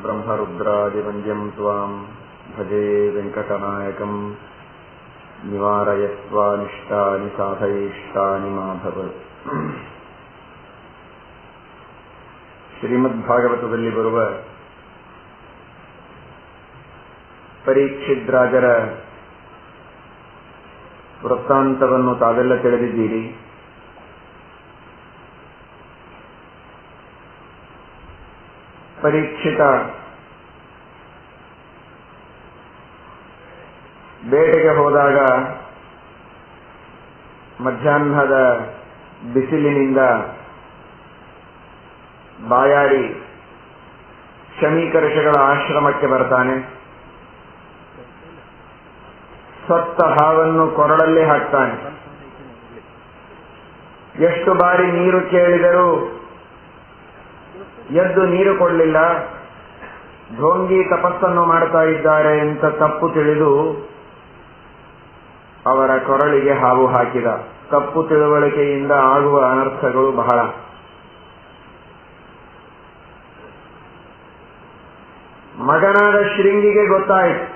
ಬ್ರಹ್ಮರುದ್ರಾದಿವಂದ್ಯಂ ತ್ವಾಂ ಭಜೆ ವೆಂಕಟನಾಯಕಂ ನಿವಾರಯಸ್ವಾನಿಷ್ಟಾನಿ ಸಾಧಯಿಷ್ಟಾನಿ ಮಾಧವ. ಶ್ರೀಮದ್ಭಾಗವತದಲ್ಲಿ ಬರುವ ಪರೀಕ್ಷಿದ್ರಾಜರ ವೃತ್ತಾಂತವನ್ನು ತಾವೆಲ್ಲ ತಿಳಿದಿದ್ದೀರಿ. ಪರೀಕ್ಷಿತ ಬೇಟೆಗೆ ಹೋದಾಗ ಮಧ್ಯಾಹ್ನದ ಬಿಸಿಲಿನಿಂದ ಬಾಯಾರಿ ಶಮೀಕರ್ಷಗಳ ಆಶ್ರಮಕ್ಕೆ ಬರ್ತಾನೆ. ಸತ್ತ ಹಾವನ್ನು ಕೊರಳಲ್ಲಿ ಹಾಕ್ತಾನೆ. ಎಷ್ಟು ಬಾರಿ ನೀರು ಕೇಳಿದರೂ ಎದ್ದು ನೀರು ಕೊಡಲಿಲ್ಲ. ಢೋಂಗಿ ತಪಸ್ಸನ್ನು ಮಾಡ್ತಾ ಇದ್ದಾರೆ ಅಂತ ತಪ್ಪು ತಿಳಿದು ಅವರ ಕೊರಳಿಗೆ ಹಾವು ಹಾಕಿದ. ತಪ್ಪು ತಿಳುವಳಿಕೆಯಿಂದ ಆಗುವ ಅನರ್ಥಗಳು ಬಹಳ. ಮಗನಾದ ಶೃಂಗಿಗೆ ಗೊತ್ತಾಯಿತು.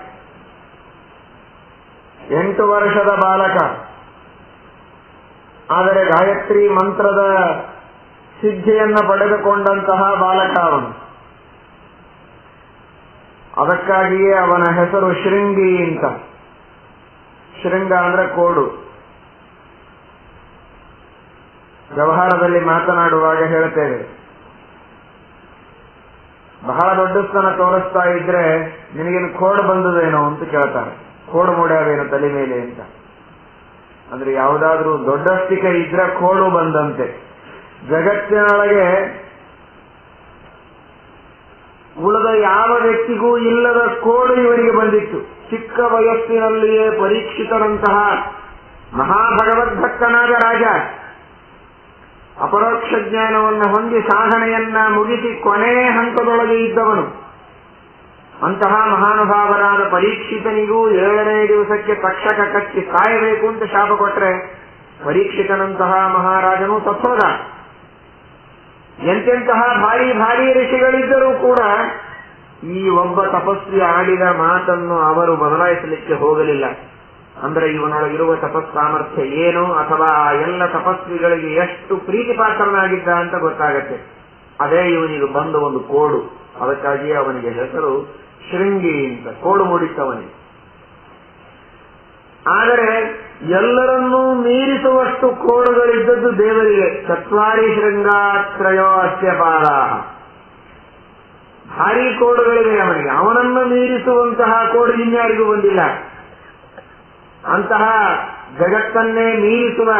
8 ವರ್ಷದ ಬಾಲಕ, ಆದರೆ ಗಾಯತ್ರಿ ಮಂತ್ರದ ಸಿದ್ಧಿಯನ್ನು ಪಡೆದುಕೊಂಡಂತಹ ಬಾಲಕ ಅವನು. ಅದಕ್ಕಾಗಿಯೇ ಅವನ ಹೆಸರು ಶೃಂಗಿ ಅಂತ. ಶೃಂಗ ಅಂದ್ರೆ ಕೋಡು. ವ್ಯವಹಾರದಲ್ಲಿ ಮಾತನಾಡುವಾಗ ಹೇಳ್ತೇವೆ, ಬಹಳ ದೊಡ್ಡಸ್ತನ ತೋರಿಸ್ತಾ ಇದ್ರೆ ನಿನಗೇನು ಕೋಡು ಬಂದದೇನೋ ಅಂತ ಕೇಳ್ತಾರೆ. ಕೋಡು ಮೂಡ್ಯಾವೇನೋ ತಲೆ ಮೇಲೆ ಅಂತ. ಅಂದ್ರೆ ಯಾವುದಾದ್ರೂ ದೊಡ್ಡಸ್ತಿಕೆ ಇದ್ರೆ ಕೋಡು ಬಂದಂತೆ. ಜಗತ್ತಿನೊಳಗೆ ಉಳಿದ ಯಾವ ವ್ಯಕ್ತಿಗೂ ಇಲ್ಲದ ಕೋಡು ಇವರಿಗೆ ಬಂದಿತ್ತು. ಚಿಕ್ಕ ವಯಸ್ಸಿನಲ್ಲಿಯೇ ಪರೀಕ್ಷಿತರಂತಹ ಮಹಾಭಗವದ್ಭಕ್ತನಾದ ರಾಜ ಅಪರೋಕ್ಷ ಜ್ಞಾನವನ್ನು ಹೊಂದಿ ಸಾಧನೆಯನ್ನ ಮುಗಿಸಿ ಕೊನೆಯ ಹಂತದೊಳಗೆ ಇದ್ದವನು. ಅಂತಹ ಮಹಾನುಭಾವರಾದ ಪರೀಕ್ಷಿತನಿಗೂ 7ನೇ ದಿವಸಕ್ಕೆ ತಕ್ಷಕ ಕಚ್ಚಿ ಸಾಯಬೇಕು ಅಂತ ಶಾಪ ಕೊಟ್ರೆ ಪರೀಕ್ಷಿತನಂತಹ ಮಹಾರಾಜನು ಸತ್ತೋದ. ಎಂತೆಂತಹ ಭಾರಿ ಭಾರಿ ಋಷಿಗಳಿದ್ದರೂ ಕೂಡ ಈ ಒಬ್ಬ ತಪಸ್ವಿ ಆಡಿದ ಮಾತನ್ನು ಅವರು ಬದಲಾಯಿಸಲಿಕ್ಕೆ ಹೋಗಲಿಲ್ಲ. ಅಂದ್ರೆ ಇವನೊಳಗಿರುವ ತಪಸ್ಸಾಮರ್ಥ್ಯ ಏನು, ಅಥವಾ ಎಲ್ಲ ತಪಸ್ವಿಗಳಿಗೆ ಎಷ್ಟು ಪ್ರೀತಿ ಪಾತ್ರನಾಗಿದ್ದ ಅಂತ ಗೊತ್ತಾಗತ್ತೆ. ಅದೇ ಇವನಿಗೆ ಬಂದ ಒಂದು ಕೋಡು. ಅದಕ್ಕಾಗಿಯೇ ಅವನಿಗೆ ಹೆಸರು ಶೃಂಗಿ ಅಂತ. ಕೋಡು ಮೂಡಿತ್ತವನಿಗೆ. ಆದರೆ ಎಲ್ಲರನ್ನೂ ಮೀರಿಸುವಷ್ಟು ಕೋಡುಗಳಿದ್ದದ್ದು ದೇವರಿಗೆ. 4 ಶೃಂಗಾತ್ರಯೋ ಅಸ್ಯ ಪಾದಾ. ಭಾರೀ ಕೋಡುಗಳಿವೆ ಅವನಿಗೆ. ಅವನನ್ನು ಮೀರಿಸುವಂತಹ ಕೋಡು ಇನ್ಯಾರಿಗೂ ಬಂದಿಲ್ಲ. ಅಂತಹ ಜಗತ್ತನ್ನೇ ಮೀರಿಸುವ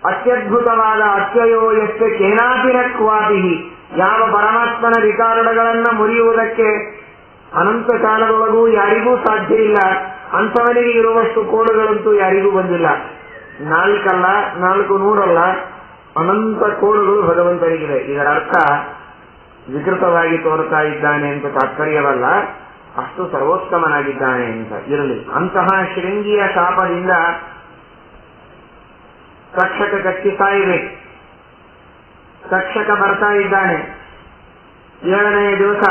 ಅತ್ಯದ್ಭುತವಾದ ಅತ್ಯಯೋ ಎಷ್ಟೇ ಕೇನಾಪಿನ ಕ್ವಾಪಿ. ಯಾವ ಪರಮಾತ್ಮನ ವಿಕಾರಗಳನ್ನು ಮುರಿಯುವುದಕ್ಕೆ ಅನಂತ ಕಾಲದೊಳಗೂ ಯಾರಿಗೂ ಸಾಧ್ಯ ಇಲ್ಲ. ಅಂಥವನಿಗೆ ಇರುವಷ್ಟು ಕೋಡುಗಳಂತೂ ಯಾರಿಗೂ ಬಂದಿಲ್ಲ. 4 ಅಲ್ಲ, 400 ಅಲ್ಲ, ಅನಂತ ಕೋಡುಗಳು ಭಗವಂತನಿಗಿದೆ. ಇದರ ಅರ್ಥ ವಿಕೃತವಾಗಿ ತೋರ್ತಾ ಇದ್ದಾನೆ ಅಂತ ತಾತ್ಪರ್ಯವಲ್ಲ, ಅಷ್ಟು ಸರ್ವೋತ್ತಮನಾಗಿದ್ದಾನೆ ಅಂತ ಇರಲಿ. ಅಂತಹ ಶೃಂಗಿಯ ಶಾಪದಿಂದ ತಕ್ಷಕ ಕಚ್ಚಿ ಸಾಯಬೇಕು. ತಕ್ಷಕ ಬರ್ತಾ ಇದ್ದಾನೆ. 7ನೇ ದಿವಸ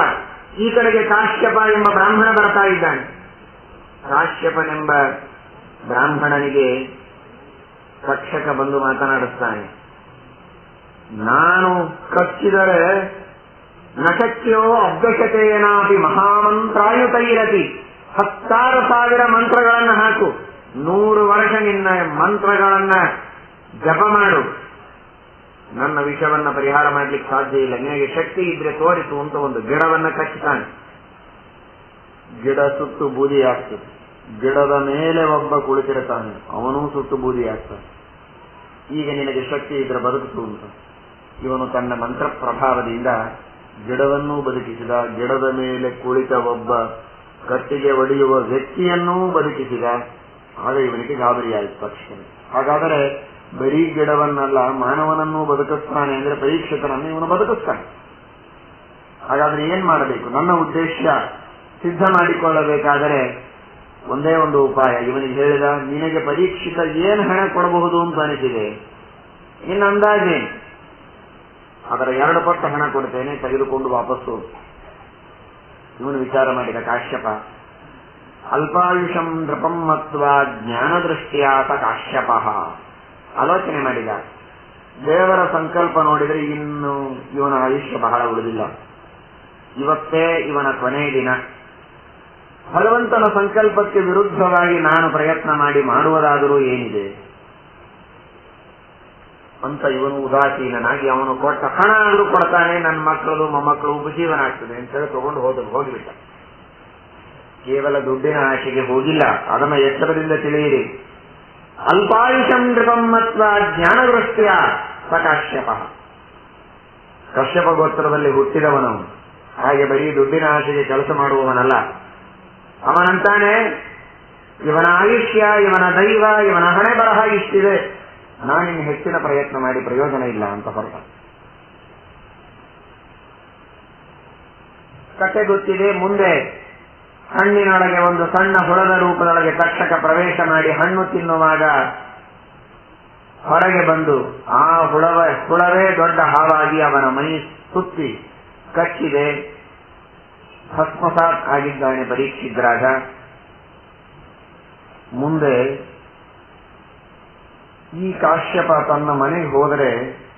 ಈ ಕಡೆಗೆ ಕಾಶ್ಯಪ ಎಂಬ ಬ್ರಾಹ್ಮಣ ಬರ್ತಾ ಇದ್ದಾನೆ. ಕಾಶ್ಯಪನೆಂಬ ಬ್ರಾಹ್ಮಣನಿಗೆ ತಕ್ಷಕ ಬಂದು ಮಾತನಾಡುತ್ತಾನೆ. ನಾನು ಕಚ್ಚಿದರೆ ನಶಕ್ಯೋ ಅಭ್ಯಸತೇನಾಪಿ ಮಹಾಮಂತ್ರಾಯುತೈರತಿ. 10,000 ಮಂತ್ರಗಳನ್ನು ಹಾಕು. 100 ವರ್ಷ ನಿನ್ನ ಮಂತ್ರಗಳನ್ನ ಜಪ ಮಾಡು. ನನ್ನ ವಿಷವನ್ನ ಪರಿಹಾರ ಮಾಡ್ಲಿಕ್ಕೆ ಸಾಧ್ಯ ಇಲ್ಲ. ನಿನಗೆ ಶಕ್ತಿ ಇದ್ರೆ ತೋರಿಸು ಅಂತ ಒಂದು ಗಿಡವನ್ನ ಕಚ್ಚುತ್ತಾನೆ. ಗಿಡ ಸುಟ್ಟು ಬೂದಿ ಆಗ್ತದೆ. ಗಿಡದ ಮೇಲೆ ಒಬ್ಬ ಕುಳಿತಿರ್ತಾನೆ, ಅವನೂ ಸುಟ್ಟು ಬೂದಿ ಆಗ್ತಾನೆ. ಈಗ ನಿನಗೆ ಶಕ್ತಿ ಇದ್ರೆ ಬದುಕಿಸು ಅಂತ ಇವನು ತನ್ನ ಮಂತ್ರ ಪ್ರಭಾವದಿಂದ ಗಿಡವನ್ನೂ ಬದುಕಿಸಿದ. ಗಿಡದ ಮೇಲೆ ಕುಳಿತ ಒಬ್ಬ ಕಟ್ಟಿಗೆ ಒಡೆಯುವ ವ್ಯಕ್ತಿಯನ್ನೂ ಬದುಕಿಸಿದ. ಆಗ ಇವನಿಗೆ ಗಾಬರಿಯಾಯಿತು ತಕ್ಷಣ. ಹಾಗಾದರೆ ಬರೀ ಗಿಡವನ್ನಲ್ಲ, ಮಾನವನನ್ನೂ ಬದುಕಿಸ್ತಾನೆ ಅಂದ್ರೆ ಪರೀಕ್ಷಿತನನ್ನು ಇವನು ಬದುಕಿಸ್ತಾನೆ. ಹಾಗಾದ್ರೆ ಏನ್ ಮಾಡಬೇಕು? ನನ್ನ ಉದ್ದೇಶ ಸಿದ್ಧ ಮಾಡಿಕೊಳ್ಳಬೇಕಾದರೆ ಒಂದೇ ಒಂದು ಉಪಾಯ. ಇವನಿಗೆ ಹೇಳಿದ, ನಿನಗೆ ಪರೀಕ್ಷಿತ ಏನು ಹಣ ಕೊಡಬಹುದು ಅಂತ ಅನಿಸಿದೆ, ನಿನ್ನ ಅಂದಾಜೇನು? ಅದರ 2 ಪಟ್ಟು ಹಣ ಕೊಡ್ತೇನೆ, ತೆಗೆದುಕೊಂಡು ವಾಪಸ್ಸು. ಇವನು ವಿಚಾರ ಮಾಡಿದ ಕಾಶ್ಯಪ. ಅಲ್ಪಾಯುಷಂ ನೃಪಂ ಮತ್ವಾ ಜ್ಞಾನದೃಷ್ಟಿಯಾತ ಕಾಶ್ಯಪ. ಆಲೋಚನೆ ಮಾಡಿದ, ದೇವರ ಸಂಕಲ್ಪ ನೋಡಿದರೆ ಇನ್ನು ಇವನ ಆಯುಷ್ಯ ಬಹಳ ಉಳಿದಿಲ್ಲ, ಇವತ್ತೇ ಇವನ ಕೊನೆಯ ದಿನ. ಭಗವಂತನ ಸಂಕಲ್ಪಕ್ಕೆ ವಿರುದ್ಧವಾಗಿ ನಾನು ಪ್ರಯತ್ನ ಮಾಡುವುದಾದರೂ ಏನಿದೆ ಅಂತ ಇವನು ಉದಾಸೀನಾಗಿ ಅವನು ಕೊಟ್ಟ ಹಣ ಆದರೂ ಕೊಡ್ತಾನೆ, ನನ್ನ ಮಕ್ಕಳು ಮೊಮ್ಮಕ್ಕಳು ಉಪಜೀವನ ಆಗ್ತದೆ ಅಂತ ಹೇಳಿ ತಗೊಂಡು ಹೋಗಿಬಿಟ್ಟ. ಕೇವಲ ದುಡ್ಡಿನ ಆಶೆಗೆ ಹೋಗಿಲ್ಲ, ಅದನ್ನು ಎಚ್ಚರದಿಂದ ತಿಳಿಯಿರಿ. ಅಲ್ಪಾಯುಷಂ ನೃಪಮ್ಮತ್ವ ಜ್ಞಾನದೃಷ್ಟಿಯ ಸಕಾಶ್ಯಪ. ಕಶ್ಯಪ ಗೋತ್ರದಲ್ಲಿ ಹುಟ್ಟಿದವನು, ಹಾಗೆ ಬರೀ ದುಡ್ಡಿನ ಆಶೆಗೆ ಕೆಲಸ ಮಾಡುವವನಲ್ಲ. ಅವನಂತಾನೆ, ಇವನ ಆಯುಷ್ಯ, ಇವನ ದೈವ, ಇವನ ಹಣೆ ಬರಹ ಇಷ್ಟಿದೆ, ನಾನಿನ್ನು ಹೆಚ್ಚಿನ ಪ್ರಯತ್ನ ಮಾಡಿ ಪ್ರಯೋಜನ ಇಲ್ಲ ಅಂತ ಹೊರಟ. ಕತೆ ಗೊತ್ತಿದೆ. ಮುಂದೆ ಹಣ್ಣಿನೊಳಗೆ ಒಂದು ಸಣ್ಣ ಹುಳದ ರೂಪದೊಳಗೆ ತಕ್ಷಕ ಪ್ರವೇಶ ಮಾಡಿ ಹಣ್ಣು ತಿನ್ನುವಾಗ ಹೊರಗೆ ಬಂದು ಆ ಹುಳವೇ ದೊಡ್ಡ ಹಾವಾಗಿ ಅವನ ಮೈ ಸುತ್ತಿ ಕಚ್ಚಿದೆ. ಭಸ್ಮಸಾತ್ ಆಗಿದ್ದಾನೆ ಪರೀಕ್ಷಿದ್ರಾಗ. ಮುಂದೆ ಈ ಕಾಶ್ಯಪ ತನ್ನ ಮನೆಗೆ ಹೋದರೆ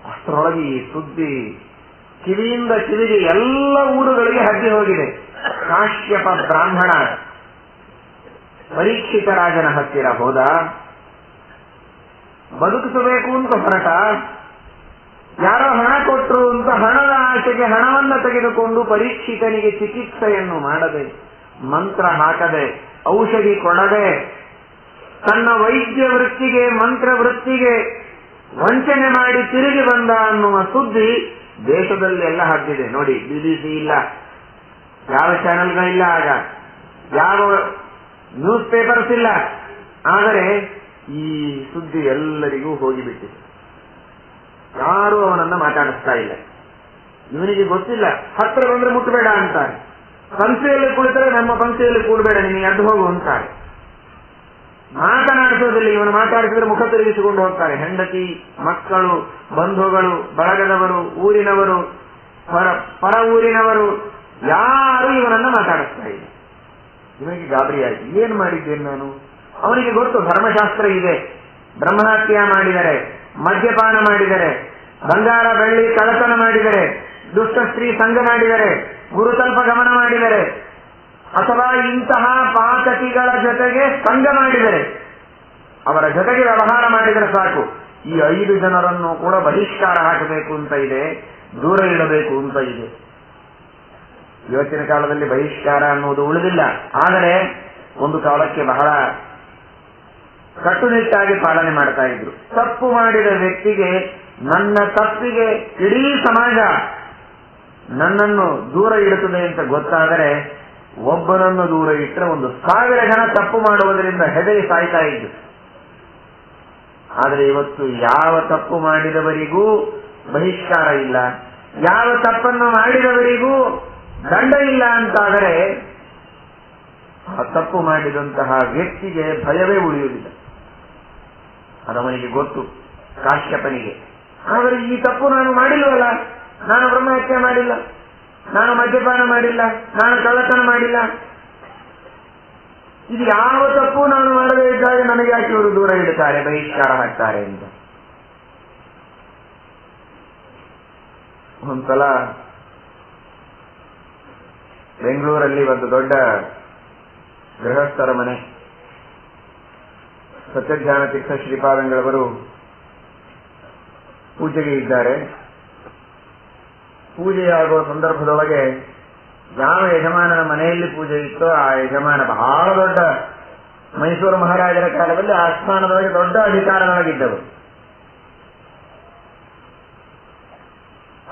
ಅಷ್ಟರೊಳಗೆ ಈ ಸುದ್ದಿ ಕಿವಿಯಿಂದ ಕಿವಿಗೆ ಎಲ್ಲ ಊರುಗಳಿಗೆ ಹಬ್ಬಿ ಹೋಗಿದೆ. ಕಾಶ್ಯಪ ಬ್ರಾಹ್ಮಣ ಪರೀಕ್ಷಿತ ರಾಜನ ಹತ್ತಿರ ಹೋದ, ಬದುಕಿಸಬೇಕು ಅಂತ ಹೊರಟ. ಯಾರೋ ಹಣ ಕೊಟ್ಟರು ಅಂತ ಹಣದ ಆಶೆಗೆ ಹಣವನ್ನು ತೆಗೆದುಕೊಂಡು ಪರೀಕ್ಷಿತನಿಗೆ ಚಿಕಿತ್ಸೆಯನ್ನು ಮಾಡದೆ, ಮಂತ್ರ ಹಾಕದೆ, ಔಷಧಿ ಕೊಡದೆ, ತನ್ನ ವೈದ್ಯ ವೃತ್ತಿಗೆ ಮಂತ್ರ ವೃತ್ತಿಗೆ ವಂಚನೆ ಮಾಡಿ ತಿರುಗಿ ಬಂದ ಅನ್ನುವ ಸುದ್ದಿ ದೇಶದಲ್ಲೆಲ್ಲ ಹಬ್ಬಿದೆ. ನೋಡಿ, BBC ಇಲ್ಲ, ಯಾವ ಚಾನೆಲ್ಗಳಿಲ್ಲ, ಆಗ ಯಾವ ನ್ಯೂಸ್ ಪೇಪರ್ಸ್ ಇಲ್ಲ, ಆದರೆ ಈ ಸುದ್ದಿ ಎಲ್ಲರಿಗೂ ಹೋಗಿಬಿಟ್ಟಿದೆ. ಯಾರೂ ಅವನನ್ನ ಮಾತಾಡಿಸ್ತಾ ಇಲ್ಲ. ಇವನಿಗೆ ಗೊತ್ತಿಲ್ಲ, ಹತ್ರ ಬಂದ್ರೆ ಮುಟ್ಟಬೇಡ ಅಂತಾರೆ, ಪಂಕ್ತಿಯಲ್ಲಿ ಕುಳಿತರೆ ನಮ್ಮ ಪಂಕ್ತಿಯಲ್ಲಿ ಕೂಡಬೇಡ, ನಿನಗೆ ಅಡ್ಡು ಹೋಗು ಅಂತಾರೆ. ಮಾತನಾಡಿಸೋದಿಲ್ಲ. ಇವನು ಮಾತಾಡಿಸಿದ್ರೆ ಮುಖ ತಿರುಗಿಸಿಕೊಂಡು ಹೋಗ್ತಾರೆ. ಹೆಂಡತಿ, ಮಕ್ಕಳು, ಬಂಧುಗಳು, ಬಳಗದವರು, ಊರಿನವರು, ಪರ ಊರಿನವರು ಯಾರು ಇವನನ್ನ ಮಾತಾಡಿಸ್ತಾ ಇಲ್ಲ. ಇವನಿಗೆ ಗಾಬರಿಯಾಗಿ ಏನ್ ಮಾಡಿದ್ದೇನೆ ನಾನು? ಅವನಿಗೆ ಗೊತ್ತು ಧರ್ಮಶಾಸ್ತ್ರ ಇದೆ. ಬ್ರಹ್ಮಹತ್ಯ ಮಾಡಿದರೆ, ಮದ್ಯಪಾನ ಮಾಡಿದರೆ, ಬಂಗಾರ ಬೆಳ್ಳಿ ಕಳ್ಳತನ ಮಾಡಿದರೆ, ದುಷ್ಟ ಸ್ತ್ರೀ ಸಂಘ ಮಾಡಿದರೆ, ಗುರುತಲ್ಪ ಗಮನ ಮಾಡಿದರೆ, ಅಥವಾ ಇಂತಹ ಪಾತಕಿಗಳ ಜೊತೆಗೆ ಸಂಘ ಮಾಡಿದರೆ, ಅವರ ಜೊತೆಗೆ ವ್ಯವಹಾರ ಮಾಡಿದರೆ ಸಾಕು, ಈ 5 ಜನರನ್ನು ಕೂಡ ಬಹಿಷ್ಕಾರ ಹಾಕಬೇಕು ಅಂತ ಇದೆ, ದೂರ ಇಡಬೇಕು ಅಂತ ಇದೆ. ಇವತ್ತಿನ ಕಾಲದಲ್ಲಿ ಬಹಿಷ್ಕಾರ ಅನ್ನುವುದು ಉಳಿದಿಲ್ಲ. ಆದರೆ ಒಂದು ಕಾಲಕ್ಕೆ ಬಹಳ ಕಟ್ಟುನಿಟ್ಟಾಗಿ ಪಾಲನೆ ಮಾಡ್ತಾ ಇದ್ರು. ತಪ್ಪು ಮಾಡಿದ ವ್ಯಕ್ತಿಗೆ, ನನ್ನ ತಪ್ಪಿಗೆ ಇಡೀ ಸಮಾಜ ನನ್ನನ್ನು ದೂರ ಇಡುತ್ತದೆ ಅಂತ ಗೊತ್ತಾದರೆ ಒಬ್ಬನನ್ನು ದೂರ ಇಟ್ಟರೆ 1,000 ಜನ ತಪ್ಪು ಮಾಡುವುದರಿಂದ ಹೆದರಿ ಸಾಯ್ತಾ ಇದ್ದು. ಆದರೆ ಇವತ್ತು ಯಾವ ತಪ್ಪು ಮಾಡಿದವರಿಗೂ ಬಹಿಷ್ಕಾರ ಇಲ್ಲ, ಯಾವ ತಪ್ಪನ್ನು ಮಾಡಿದವರಿಗೂ ದಂಡ ಇಲ್ಲ ಅಂತಾದರೆ ಆ ತಪ್ಪು ಮಾಡಿದಂತಹ ವ್ಯಕ್ತಿಗೆ ಭಯವೇ ಉಳಿಯುವುದಿಲ್ಲ. ಅದವನಿಗೆ ಗೊತ್ತು, ಕಾಶ್ಯಪನಿಗೆ. ಆದರೆ ಈ ತಪ್ಪು ನಾನು ಮಾಡಿಲ್ವಲ್ಲ, ನಾನು ಬ್ರಹ್ಮಹತ್ಯೆ ಮಾಡಿಲ್ಲ, ನಾನು ಮದ್ಯಪಾನ ಮಾಡಿಲ್ಲ, ನಾನು ಕಳ್ಳತನ ಮಾಡಿಲ್ಲ, ಇದು ಯಾವ ತಪ್ಪು ನಾನು ಮಾಡದೇ ಇದ್ದಾಗ ನನಗೆ ಯಾಕೆ ಇವರು ದೂರ ಇಡುತ್ತಾರೆ, ಬಹಿಷ್ಕಾರ ಹಾಕ್ತಾರೆ ಅಂತ. ಒಂದ್ಸಲ ಬೆಂಗಳೂರಲ್ಲಿ ಒಂದು ದೊಡ್ಡ ಗೃಹಸ್ಥರ ಮನೆ, ಸತ್ಯಜ್ಞಾನ ತೀರ್ಥ ಶ್ರೀಪಾದಂಗಳವರು ಪೂಜೆಗೆ ಇದ್ದಾರೆ. ಪೂಜೆಯಾಗುವ ಸಂದರ್ಭದೊಳಗೆ ಯಾವ ಯಜಮಾನನ ಮನೆಯಲ್ಲಿ ಪೂಜೆ ಇತ್ತೋ ಆ ಯಜಮಾನ ಬಹಳ ದೊಡ್ಡ, ಮೈಸೂರು ಮಹಾರಾಜರ ಕಾಲದಲ್ಲಿ ಆ ಸ್ಥಾನದೊಳಗೆ ದೊಡ್ಡ ಅಧಿಕಾರದೊಳಗಿದ್ದವರು.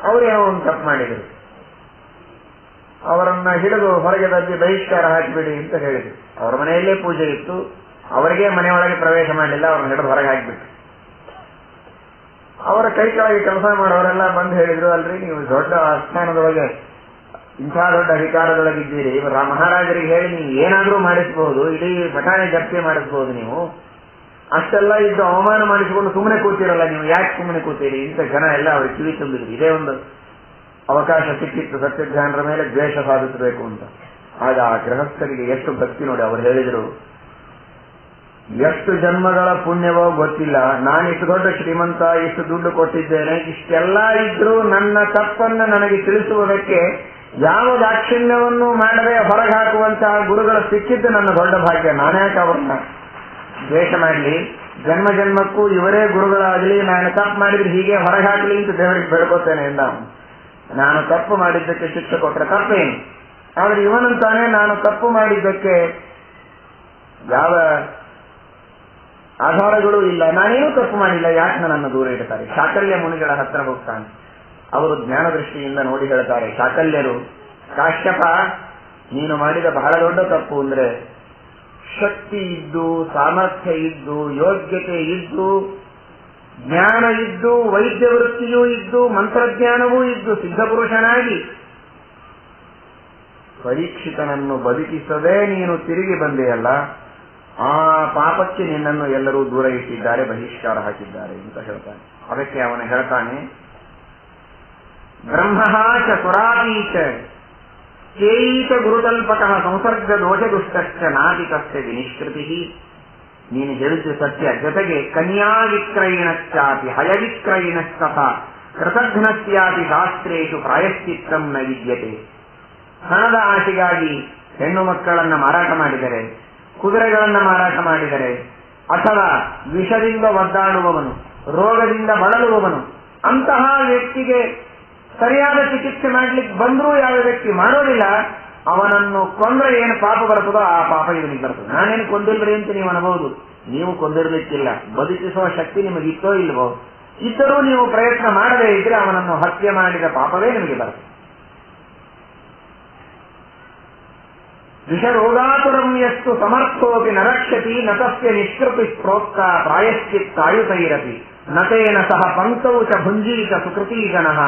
ಅವರೇನೋ ಒಂದು ತಪ್ಪು ಮಾಡಿದರು. ಅವರನ್ನ ಹಿಡಿದು ಹೊರಗೆ ತಂದು ಬಹಿಷ್ಕಾರ ಹಾಕಿಬಿಡಿ ಅಂತ ಹೇಳಿದರು. ಅವರ ಮನೆಯಲ್ಲೇ ಪೂಜೆ ಇತ್ತು, ಅವರಿಗೆ ಮನೆಯೊಳಗೆ ಪ್ರವೇಶ ಮಾಡಲಿಲ್ಲ, ಅವ್ರನ್ನ ಹಿಡಿದು ಹೊರಗೆ ಹಾಕಿಬಿಟ್ರು. ಅವರ ಕೈ ಕೆಳಗೆ ಕೆಲಸ ಮಾಡೋರೆಲ್ಲ ಬಂದು ಹೇಳಿದ್ರು, ಅಲ್ರಿ ನೀವು ದೊಡ್ಡ ಆಸ್ಥಾನದೊಳಗೆ ಇಂಥ ದೊಡ್ಡ ಅಧಿಕಾರದೊಳಗಿದ್ದೀರಿ, ಮಹಾರಾಜರಿಗೆ ಹೇಳಿ ನೀವು ಏನಾದರೂ ಮಾಡಿಸಬಹುದು, ಇಡೀ ಪಠಾಣೆ ಜಪ್ತಿ ಮಾಡಿಸಬಹುದು, ನೀವು ಅಷ್ಟೆಲ್ಲ ಇದ್ದು ಅವಮಾನ ಮಾಡಿಸಿಕೊಂಡು ಸುಮ್ಮನೆ ಕೂತಿರಲ್ಲ, ನೀವು ಯಾಕೆ ಸುಮ್ಮನೆ ಕೂತೀರಿ ಇಂಥ ಜನ ಎಲ್ಲ ಅವ್ರಿಗೆ ಕಿವಿ ತುಂಬಿದ್ರು. ಇದೇ ಒಂದು ಅವಕಾಶ ಸಿಕ್ಕಿತ್ತು ಸತ್ಯಜ್ಞಾನರ ಮೇಲೆ ದ್ವೇಷ ಸಾಧಿಸಬೇಕು ಅಂತ. ಆಗ ಆ ಗೃಹಸ್ಥರಿಗೆ ಎಷ್ಟು ಭಕ್ತಿ ನೋಡಿ. ಅವರು ಹೇಳಿದರು, ಎಷ್ಟು ಜನ್ಮಗಳ ಪುಣ್ಯವೋ ಗೊತ್ತಿಲ್ಲ, ನಾನು ಇಷ್ಟು ದೊಡ್ಡ ಶ್ರೀಮಂತ, ಇಷ್ಟು ದುಡ್ಡು ಕೊಟ್ಟಿದ್ದೇನೆ, ಇಷ್ಟೆಲ್ಲ ಇದ್ರೂ ನನ್ನ ತಪ್ಪನ್ನು ನನಗೆ ತಿಳಿಸುವುದಕ್ಕೆ ಯಾವ ದಾಕ್ಷಿಣ್ಯವನ್ನು ಮಾಡದೆ ಹೊರಗೆ ಹಾಕುವಂತಹ ಗುರುಗಳು ಸಿಕ್ಕಿದ್ದು ನನ್ನ ದೊಡ್ಡ ಭಾಗ್ಯ. ನಾನ್ಯಾಕೆ ಅವ್ರನ್ನ ದ್ವೇಷ ಮಾಡಲಿ? ಜನ್ಮ ಜನ್ಮಕ್ಕೂ ಇವರೇ ಗುರುಗಳಾಗಲಿ, ನಾನು ತಪ್ಪು ಮಾಡಿದ್ರೆ ಹೀಗೆ ಹೊರಗೆ ಹಾಕಲಿ ಅಂತ ದೇವರಿಗೆ ಬೇಡ್ಕೋತೇನೆ ಎಂದ. ನಾನು ತಪ್ಪು ಮಾಡಿದ್ದಕ್ಕೆ ಶಿಕ್ಷೆ ಕೊಟ್ಟರೆ ತಪ್ಪೇನು? ಆದ್ರೆ ಇವನಂತಾನೆ ನಾನು ತಪ್ಪು ಮಾಡಿದ್ದಕ್ಕೆ ಯಾವ ಆಧಾರಗಳು ಇಲ್ಲ, ನಾನೇನೂ ತಪ್ಪು ಮಾಡಿಲ್ಲ, ಯಾಕೆ ನನ್ನನ್ನು ದೂರ ಇಡ್ತಾರೆ? ಶಾಕಲ್ಯ ಮುನಿಗಳ ಹತ್ರ ಹೋಗ್ತಾನೆ. ಅವರು ಜ್ಞಾನ ದೃಷ್ಟಿಯಿಂದ ನೋಡಿ ಹೇಳ್ತಾರೆ, ಶಾಕಲ್ಯರು, ಕಾಶ್ಯಪ ನೀನು ಮಾಡಿದ ಬಹಳ ದೊಡ್ಡ ತಪ್ಪು ಅಂದ್ರೆ ಶಕ್ತಿ ಇದ್ದು, ಸಾಮರ್ಥ್ಯ ಇದ್ದು, ಯೋಗ್ಯತೆ ಇದ್ದು, ಜ್ಞಾನ ಇದ್ದು, ವೈದ್ಯ ವೃತ್ತಿಯೂ ಇದ್ದು, ಮಂತ್ರಜ್ಞಾನವೂ ಇದ್ದು, ಸಿದ್ಧಪುರುಷನಾಗಿ ಪರೀಕ್ಷಿತನನ್ನು ಬದುಕಿಸದೆ ನೀನು ತಿರುಗಿ ಬಂದೆಯಲ್ಲ, ಆ ಪಾಪಕ್ಕೆ ನಿನ್ನನ್ನು ಎಲ್ಲರೂ ದೂರ ಇಟ್ಟಿದ್ದಾರೆ, ಬಹಿಷ್ಕಾರ ಹಾಕಿದ್ದಾರೆ ಅಂತ ಹೇಳ್ತಾನೆ. ಅದಕ್ಕೆ ಅವನು ಹೇಳ್ತಾನೆ, ಬ್ರಹ್ಮಹಾಚ ಸುರಾಪೀಚ ಚೇಯಿತ ಗುರುತಲ್ಪಕ ಸಂಸರ್ಗ ದೋಷ ದುಷ್ಟಶ್ಚ ನಾಟಿಕಸ್ಯ ವಿನಿಷ್ಕೃತಿ. ನೀನು ಹೇಳಿದ್ದು ಸತ್ಯ. ಜೊತೆಗೆ ಕನ್ಯಾ ವಿಕ್ರಯಿಣಶ್ಚಾಪಿ ಹಯವಿಕ್ರಯಿಣಸ್ತಥ ಕೃತಘ್ನಸ್ಯಾಪಿ ಶಾಸ್ತ್ರೇಷು ಪ್ರಾಯಶ್ಚಿತ್ತಂ ನ ವಿದ್ಯತೆ. ಹಣದ ಆಶೆಗಾಗಿ ಹೆಣ್ಣು ಮಕ್ಕಳನ್ನ ಮಾರಾಟ ಮಾಡಿದರೆ, ಕುದುರೆಗಳನ್ನ ಮಾರಾಟ ಮಾಡಿದರೆ, ಅಥವಾ ವಿಷದಿಂದ ಒದ್ದಾಡುವವನು, ರೋಗದಿಂದ ಬಳಲುವವನು, ಅಂತಹ ವ್ಯಕ್ತಿಗೆ ಸರಿಯಾದ ಚಿಕಿತ್ಸೆ ಮಾಡ್ಲಿಕ್ಕೆ ಬಂದರೂ ಯಾವ ವ್ಯಕ್ತಿ ಮಾಡೋದಿಲ್ಲ, ಅವನನ್ನು ಕೊಂದ್ರೆ ಏನು ಪಾಪ ಬರ್ತದೋ ಆ ಪಾಪ ಇವನಿಗೆ ಬರ್ತದೆ. ನಾನೇನು ಕೊಂದಿಲ್ರಿ ಅಂತ ನೀವು ಅನ್ಬಹುದು, ನೀವು ಕೊಂದಿರ್ಲಿಕ್ಕಿಲ್ಲ. ಬದುಕಿಸುವ ಶಕ್ತಿ ನಿಮಗಿತ್ತೋ ಇಲ್ವೋ? ಇದ್ದರೂ ನೀವು ಪ್ರಯತ್ನ ಮಾಡದೇ ಇದ್ರೆ ಅವನನ್ನು ಹತ್ಯೆ ಮಾಡಿದ ಪಾಪವೇ ನಿಮಗೆ ಬರ್ತದೆ. ವಿಷರೋಗಾತುರಂ ಯಸ್ತು ಸಮರ್ಥೋಪಿ ನರಕ್ಷತಿ ನತಸ್ಯ ನಿಷ್ಕೃತಿ ಪ್ರೋಕ್ತ ಪ್ರಾಯಶ್ಚಿತ್ತಾಯುತೈರಪಿ ನತೇನ ಸಹ ಪಂಕ್ತೌ ಚ ಭುಂಜೀತ ಸುಕೃತೀ ಜನಃ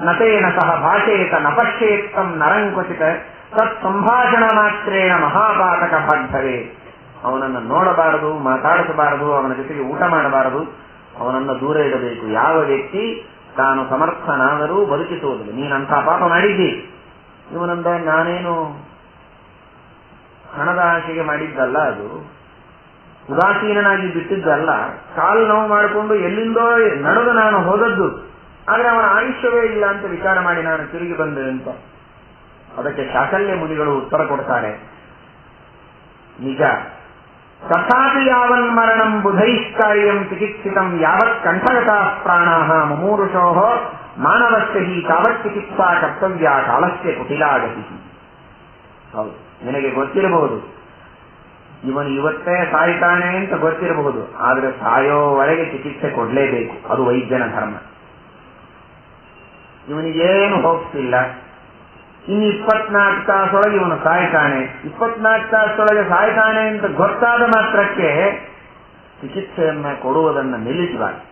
ನತೇನ ಸಹ ಭಾಷೇತ ನಪಶ್ಯೇತ್ತಂ ನರಂಕ್ವಚಿತ ತತ್ ಸಂಭಾಷಣ ಮಾತ್ರೇಣ ಮಹಾಪಾತಕ ಭಾಗ್ಭವೇ. ಅವನನ್ನು ನೋಡಬಾರದು, ಮಾತಾಡಿಸಬಾರದು, ಅವನ ಜೊತೆಗೆ ಊಟ ಮಾಡಬಾರದು, ಅವನನ್ನು ದೂರ ಇಡಬೇಕು. ಯಾವ ವ್ಯಕ್ತಿ ತಾನು ಸಮರ್ಥನಾದರೂ ಬದುಕಿಸುವುದಿಲ್ಲ. ನೀನಂಥ ಪಾಪ ಮಾಡಿದ್ದಿ. ಇವನಂದ ನಾನೇನು ಹಣದ ಆಶೆಗೆ ಮಾಡಿದ್ದಲ್ಲ, ಅದು ಉದಾಸೀನಾಗಿ ಬಿಟ್ಟಿದ್ದಲ್ಲ, ಕಾಲು ನೋವು ಮಾಡಿಕೊಂಡು ಎಲ್ಲಿಂದೋ ನಡೆದು ನಾನು ಹೋದದ್ದು. ಆದ್ರೆ ಅವನ ಆಯುಷ್ಯವೇ ಇಲ್ಲ ಅಂತ ವಿಚಾರ ಮಾಡಿ ನಾನು ತಿರುಗಿ ಬಂದೆ ಅಂತ. ಅದಕ್ಕೆ ಶಾಕಲ್ಯ ಮುನಿಗಳು ಉತ್ತರ ಕೊಡ್ತಾರೆ, ನಿಜ. ತಥಾಪಿ ಯಾವನ್ ಮರಣಂ ಬುಧೈಷ್ಕಾರ್ಯಂ ಚಿಕಿತ್ಸಿತಂ ಯಾವತ್ ಕಂಠಗತಾ ಪ್ರಾಣಾಃ ಮುಮೂರುಷೋ ಮಾನವಸ್ಯ ಹಿ ತಾವತ್ ಚಿಕಿತ್ಸಾ ಕರ್ತವ್ಯ ಕಾಲಸ್ಯ ಕುಟಿಲಾಗತಿ. ಹೌದು, ನಿನಗೆ ಗೊತ್ತಿರಬಹುದು ಇವನು ಇವತ್ತೇ ಸಾಯ್ತಾನೆ ಅಂತ ಗೊತ್ತಿರಬಹುದು, ಆದ್ರೆ ಸಾಯೋವರೆಗೆ ಚಿಕಿತ್ಸೆ ಕೊಡ್ಲೇಬೇಕು, ಅದು ವೈದ್ಯನ ಧರ್ಮ. ಇವನಿಗೇನು ಹೋಗ್ತಿಲ್ಲ, ಇನ್ನು 24 ತಾಸೊಳಗೆ ಇವನು ಸಾಯ್ತಾನೆ, 24 ತಾಸೊಳಗೆ ಸಾಯ್ತಾನೆ ಅಂತ ಗೊತ್ತಾದ ಮಾತ್ರಕ್ಕೆ ಚಿಕಿತ್ಸೆಯನ್ನ ಕೊಡುವುದನ್ನು ನಿಲ್ಲಿಸಬಾರದು.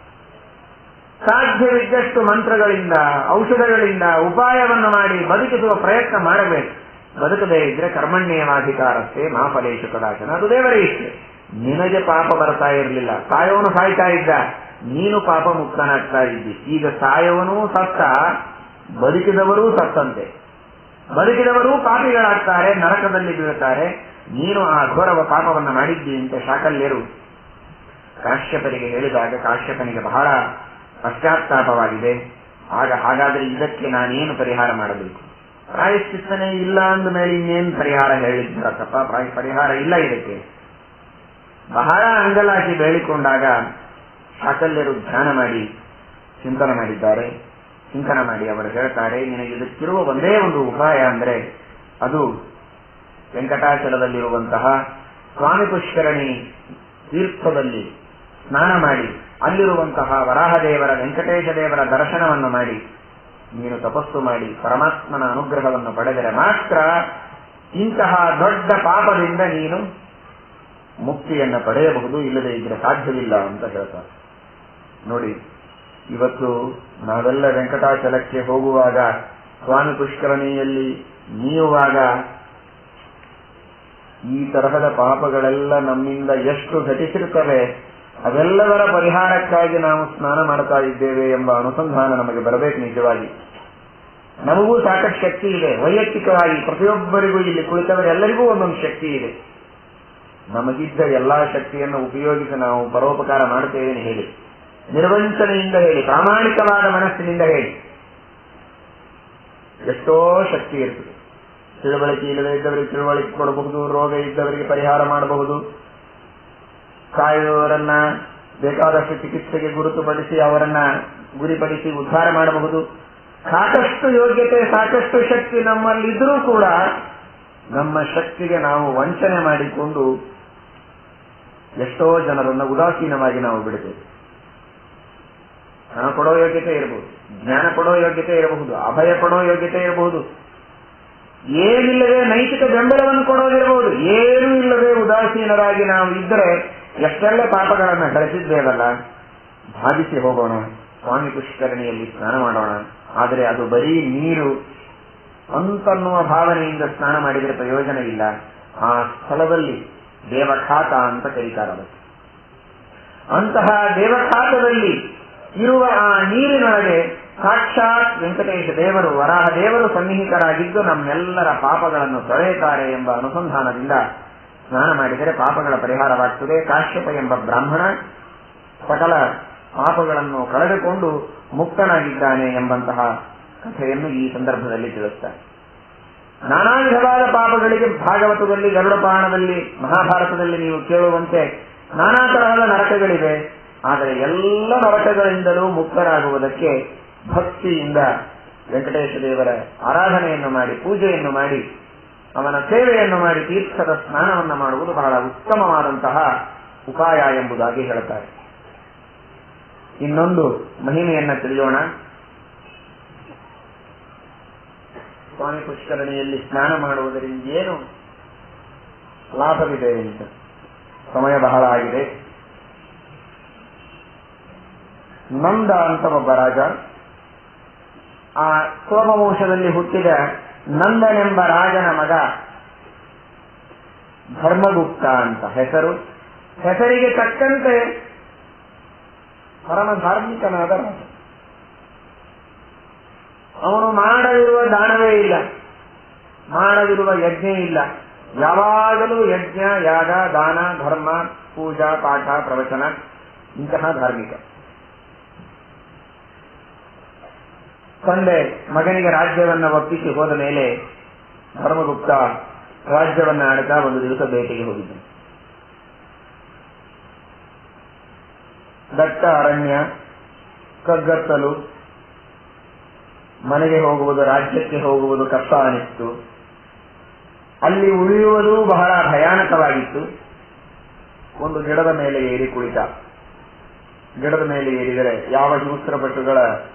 ಸಾಧ್ಯವಿದ್ದಷ್ಟು ಮಂತ್ರಗಳಿಂದ, ಔಷಧಗಳಿಂದ ಉಪಾಯವನ್ನು ಮಾಡಿ ಬದುಕಿಸುವ ಪ್ರಯತ್ನ ಮಾಡಬೇಕು. ಬದುಕದೇ ಇದ್ರೆ ಕರ್ಮಣ್ಯೇವಾಧಿಕಾರಸ್ಥೆ ಮಾ ಫಲೇಶು ಕದಾಚನ, ಅದು ದೇವರೇ ಇಷ್ಟೇ. ನಿನಗೆ ಪಾಪ ಬರ್ತಾ ಇರಲಿಲ್ಲ, ಸಾಯವನು ಸಾಯ್ತಾ ಇದ್ದ, ನೀನು ಪಾಪ ಮುಕ್ತನಾಗ್ತಾ ಇದ್ದಿ. ಈಗ ಸಾಯವನೂ ಸತ್ತ, ಬದುಕಿದವರೂ ಸತ್ತಂತೆ. ಬದುಕಿದವರೂ ಪಾಪಿಗಳಾಗ್ತಾರೆ, ನರಕದಲ್ಲಿ ಬೀಳುತ್ತಾರೆ. ನೀನು ಆ ಘೋರವ ಪಾಪವನ್ನು ಮಾಡಿದ್ದಿ ಅಂತ ಶಾಕಲ್ಯರು ಕಾಶ್ಯಪನಿಗೆ ಹೇಳಿದಾಗ ಕಾಶ್ಯಪನಿಗೆ ಬಹಳ ಪಶ್ಚಾತ್ತಾಪವಾಗಿದೆ. ಆಗ ಹಾಗಾದ್ರೆ ಇದಕ್ಕೆ ನಾನೇನು ಪರಿಹಾರ ಮಾಡಬೇಕು? ಪ್ರಾಯಶ್ಚಿತ್ತನೇ ಇಲ್ಲ ಅಂದ ಮೇಲೆ ಇನ್ನೇನು ಪರಿಹಾರ ಹೇಳಿದ್ದಪ್ಪ? ಪರಿಹಾರ ಇಲ್ಲ ಇದಕ್ಕೆ. ಬಹಳ ಅಂಗಲಾಗಿ ಬೇಡಿಕೊಂಡಾಗ ಶಾಕಲ್ಯರು ಧ್ಯಾನ ಮಾಡಿ ಚಿಂತನೆ ಮಾಡಿದ್ದಾರೆ. ಚಿಂತನೆ ಮಾಡಿ ಅವರು ಹೇಳ್ತಾರೆ, ನಿನಗೆ ಇದಕ್ಕಿರುವ ಒಂದೇ ಒಂದು ಉಪಾಯ ಅಂದ್ರೆ ಅದು ವೆಂಕಟಾಚಲದಲ್ಲಿರುವಂತಹ ಸ್ವಾಮಿ ಪುಷ್ಕರಣಿ ತೀರ್ಥದಲ್ಲಿ ಸ್ನಾನ ಮಾಡಿ ಅಲ್ಲಿರುವಂತಹ ವರಾಹದೇವರ, ವೆಂಕಟೇಶ ದೇವರ ದರ್ಶನವನ್ನು ಮಾಡಿ ನೀನು ತಪಸ್ಸು ಮಾಡಿ ಪರಮಾತ್ಮನ ಅನುಗ್ರಹವನ್ನು ಪಡೆದರೆ ಮಾತ್ರ ಇಂತಹ ದೊಡ್ಡ ಪಾಪದಿಂದ ನೀನು ಮುಕ್ತಿಯನ್ನು ಪಡೆಯಬಹುದು, ಇಲ್ಲದೆ ಇದ್ರೆ ಸಾಧ್ಯವಿಲ್ಲ ಅಂತ ಹೇಳ್ತಾರೆ. ನೋಡಿ, ಇವತ್ತು ನಾವೆಲ್ಲ ವೆಂಕಟಾಚಲಕ್ಕೆ ಹೋಗುವಾಗ, ಸ್ವಾಮಿ ಪುಷ್ಕರಣಿಯಲ್ಲಿ ನೀಯುವಾಗ ಈ ತರಹದ ಪಾಪಗಳೆಲ್ಲ ನಮ್ಮಿಂದ ಎಷ್ಟು ಘಟಿಸಿರುತ್ತವೆ, ಅದೆಲ್ಲದರ ಪರಿಹಾರಕ್ಕಾಗಿ ನಾವು ಸ್ನಾನ ಮಾಡ್ತಾ ಇದ್ದೇವೆ ಎಂಬ ಅನುಸಂಧಾನ ನಮಗೆ ಬರಬೇಕು. ನಿಜವಾಗಿ ನಮಗೂ ಸಾಕಷ್ಟು ಶಕ್ತಿ ಇದೆ. ವೈಯಕ್ತಿಕವಾಗಿ ಪ್ರತಿಯೊಬ್ಬರಿಗೂ ಇಲ್ಲಿ ಕುಳಿತವರೆಲ್ಲರಿಗೂ ಒಂದೊಂದು ಶಕ್ತಿ ಇದೆ. ನಮಗಿದ್ದ ಎಲ್ಲಾ ಶಕ್ತಿಯನ್ನು ಉಪಯೋಗಿಸಿ ನಾವು ಪರೋಪಕಾರ ಮಾಡುತ್ತೇವೆ ಹೇಳಿ, ನಿರ್ವಂಚನೆಯಿಂದ ಹೇಳಿ, ಪ್ರಾಮಾಣಿಕವಾದ ಮನಸ್ಸಿನಿಂದ ಹೇಳಿ. ಎಷ್ಟೋ ಶಕ್ತಿ ಇರ್ತದೆ. ತಿಳುವಳಿಕೆ ಇಲ್ಲದೆ ಇದ್ದವರಿಗೆ ತಿಳುವಳಿಕೆ ಕೊಡಬಹುದು, ರೋಗ ಇದ್ದವರಿಗೆ ಪರಿಹಾರ ಮಾಡಬಹುದು, ಕಾಯುವವರನ್ನ ಬೇಕಾದಷ್ಟು ಚಿಕಿತ್ಸೆಗೆ ಗುರುತುಪಡಿಸಿ ಅವರನ್ನ ಗುರಿಪಡಿಸಿ ಉದ್ಧಾರ ಮಾಡಬಹುದು. ಸಾಕಷ್ಟು ಯೋಗ್ಯತೆ, ಸಾಕಷ್ಟು ಶಕ್ತಿ ನಮ್ಮಲ್ಲಿದ್ದರೂ ಕೂಡ ನಮ್ಮ ಶಕ್ತಿಗೆ ನಾವು ವಂಚನೆ ಮಾಡಿಕೊಂಡು ಎಷ್ಟೋ ಜನರನ್ನ ಉದಾಸೀನವಾಗಿ ನಾವು ಬಿಡುತ್ತೇವೆ. ಹಣ ಕೊಡೋ ಯೋಗ್ಯತೆ ಇರಬಹುದು, ಜ್ಞಾನ ಕೊಡೋ ಯೋಗ್ಯತೆ ಇರಬಹುದು, ಅಭಯ ಕೊಡೋ ಯೋಗ್ಯತೆ ಇರಬಹುದು, ಏನಿಲ್ಲದೆ ನೈತಿಕ ಬೆಂಬಲವನ್ನು ಕೊಡೋದಿರಬಹುದು. ಏನೂ ಇಲ್ಲದೆ ಉದಾಸೀನರಾಗಿ ನಾವು ಇದ್ದರೆ ಎಷ್ಟೆಲ್ಲ ಪಾಪಗಳನ್ನು ಗಳಿಸಿದ್ದೇವಲ್ಲ. ಭಾವಿಸಿ ಹೋಗೋಣ, ಸ್ವಾಮಿ ಪುಷ್ಕರಣಿಯಲ್ಲಿ ಸ್ನಾನ ಮಾಡೋಣ. ಆದರೆ ಅದು ಬರೀ ನೀರು ಅಂತನ್ನುವ ಭಾವನೆಯಿಂದ ಸ್ನಾನ ಮಾಡಿದರೆ ಪ್ರಯೋಜನ ಇಲ್ಲ. ಆ ಸ್ಥಳದಲ್ಲಿ ದೇವಖಾತ ಅಂತ ಕರೀತಾರೆ. ಅಂತಹ ದೇವಖಾತದಲ್ಲಿ ಇರುವ ಆ ನೀರಿನೊಳಗೆ ಸಾಕ್ಷಾತ್ ವೆಂಕಟೇಶ ದೇವರು, ವರಾಹ ದೇವರು ಸನ್ನಿಹಿತರಾಗಿದ್ದು ನಮ್ಮೆಲ್ಲರ ಪಾಪಗಳನ್ನು ತೊಳೆಯುತ್ತಾರೆ ಎಂಬ ಅನುಸಂಧಾನದಿಂದ ಸ್ನಾನ ಮಾಡಿದರೆ ಪಾಪಗಳ ಪರಿಹಾರವಾಗ್ತದೆ. ಕಾಶ್ಯಪ ಎಂಬ ಬ್ರಾಹ್ಮಣ ಸಕಲ ಪಾಪಗಳನ್ನು ಕಳೆದುಕೊಂಡು ಮುಕ್ತನಾಗಿದ್ದಾನೆ ಎಂಬಂತಹ ಕಥೆಯನ್ನು ಈ ಸಂದರ್ಭದಲ್ಲಿ ತಿಳಿಸ್ತಾರೆ. ನಾನಾ ವಿಧವಾದ ಪಾಪಗಳಿಗೆ ಭಾಗವತದಲ್ಲಿ, ಗರುಡ ಪುರಾಣದಲ್ಲಿ, ಮಹಾಭಾರತದಲ್ಲಿ ನೀವು ಕೇಳುವಂತೆ ನಾನಾ ತರಹದ ನರಕಗಳಿವೆ. ಆದರೆ ಎಲ್ಲ ನರಕಗಳಿಂದಲೂ ಮುಕ್ತರಾಗುವುದಕ್ಕೆ ಭಕ್ತಿಯಿಂದ ವೆಂಕಟೇಶ ದೇವರ ಆರಾಧನೆಯನ್ನು ಮಾಡಿ, ಪೂಜೆಯನ್ನು ಮಾಡಿ, ಅವನ ಸೇವೆಯನ್ನು ಮಾಡಿ ತೀರ್ಥದ ಸ್ನಾನವನ್ನು ಮಾಡುವುದು ಬಹಳ ಉತ್ತಮವಾದಂತಹ ಉಪಾಯ ಎಂಬುದಾಗಿ ಹೇಳುತ್ತಾರೆ. ಇನ್ನೊಂದು ಮಹಿಮೆಯನ್ನ ತಿಳಿಯೋಣ. ಸ್ವಾಮಿ ಪುಷ್ಕರಣಿಯಲ್ಲಿ ಸ್ನಾನ ಮಾಡುವುದರಿಂದ ಏನು ಲಾಭವಿದೆ ಅಂತ. ಸಮಯ ಬಹಳ ಆಗಿದೆ. ನಂದ ಅಂತ ಒಬ್ಬ ರಾಜ, ಆ ಸೋಮವಂಶದಲ್ಲಿ ಹುಟ್ಟಿದ ನಂದನೆಂಬ ರಾಜನ ಮಗ ಧರ್ಮಗುಪ್ತ ಅಂತ ಹೆಸರು. ಹೆಸರಿಗೆ ತಕ್ಕಂತೆ ಪರಮ ಧಾರ್ಮಿಕನಾದ ರಾಜ. ಅವನು ಮಾಡದಿರುವ ದಾನವೇ ಇಲ್ಲ, ಮಾಡದಿರುವ ಯಜ್ಞ ಇಲ್ಲ. ಯಾವಾಗಲೂ ಯಜ್ಞ, ಯಾಗ, ದಾನ, ಧರ್ಮ, ಪೂಜಾ, ಪಾಠ, ಪ್ರವಚನ, ಇಂತಹ ಧಾರ್ಮಿಕ. ತಂದೆ ಮಗನಿಗೆ ರಾಜ್ಯವನ್ನ ಒಪ್ಪಿಸಿ ಹೋದ ಮೇಲೆ ಧರ್ಮಗುಪ್ತ ರಾಜ್ಯವನ್ನ ಆಡ್ತಾ ಒಂದು ದಿವಸ ಬೇಟೆಗೆ ಹೋಗಿದ್ದ. ದಟ್ಟ ಅರಣ್ಯ, ಕಗ್ಗತ್ತಲು, ಮನೆಗೆ ಹೋಗುವುದು, ರಾಜ್ಯಕ್ಕೆ ಹೋಗುವುದು ಕಷ್ಟ ಅನಿಸ್ತು. ಅಲ್ಲಿ ಉಳಿಯುವುದು ಬಹಳ ಭಯಾನಕವಾಗಿತ್ತು. ಒಂದು ಗಿಡದ ಮೇಲೆ ಏರಿ ಕುಳಿತ. ಗಿಡದ ಮೇಲೆ ಏರಿದರೆ ಯಾವ ಹಿಂಸ್ರಪಟ್ಟುಗಳ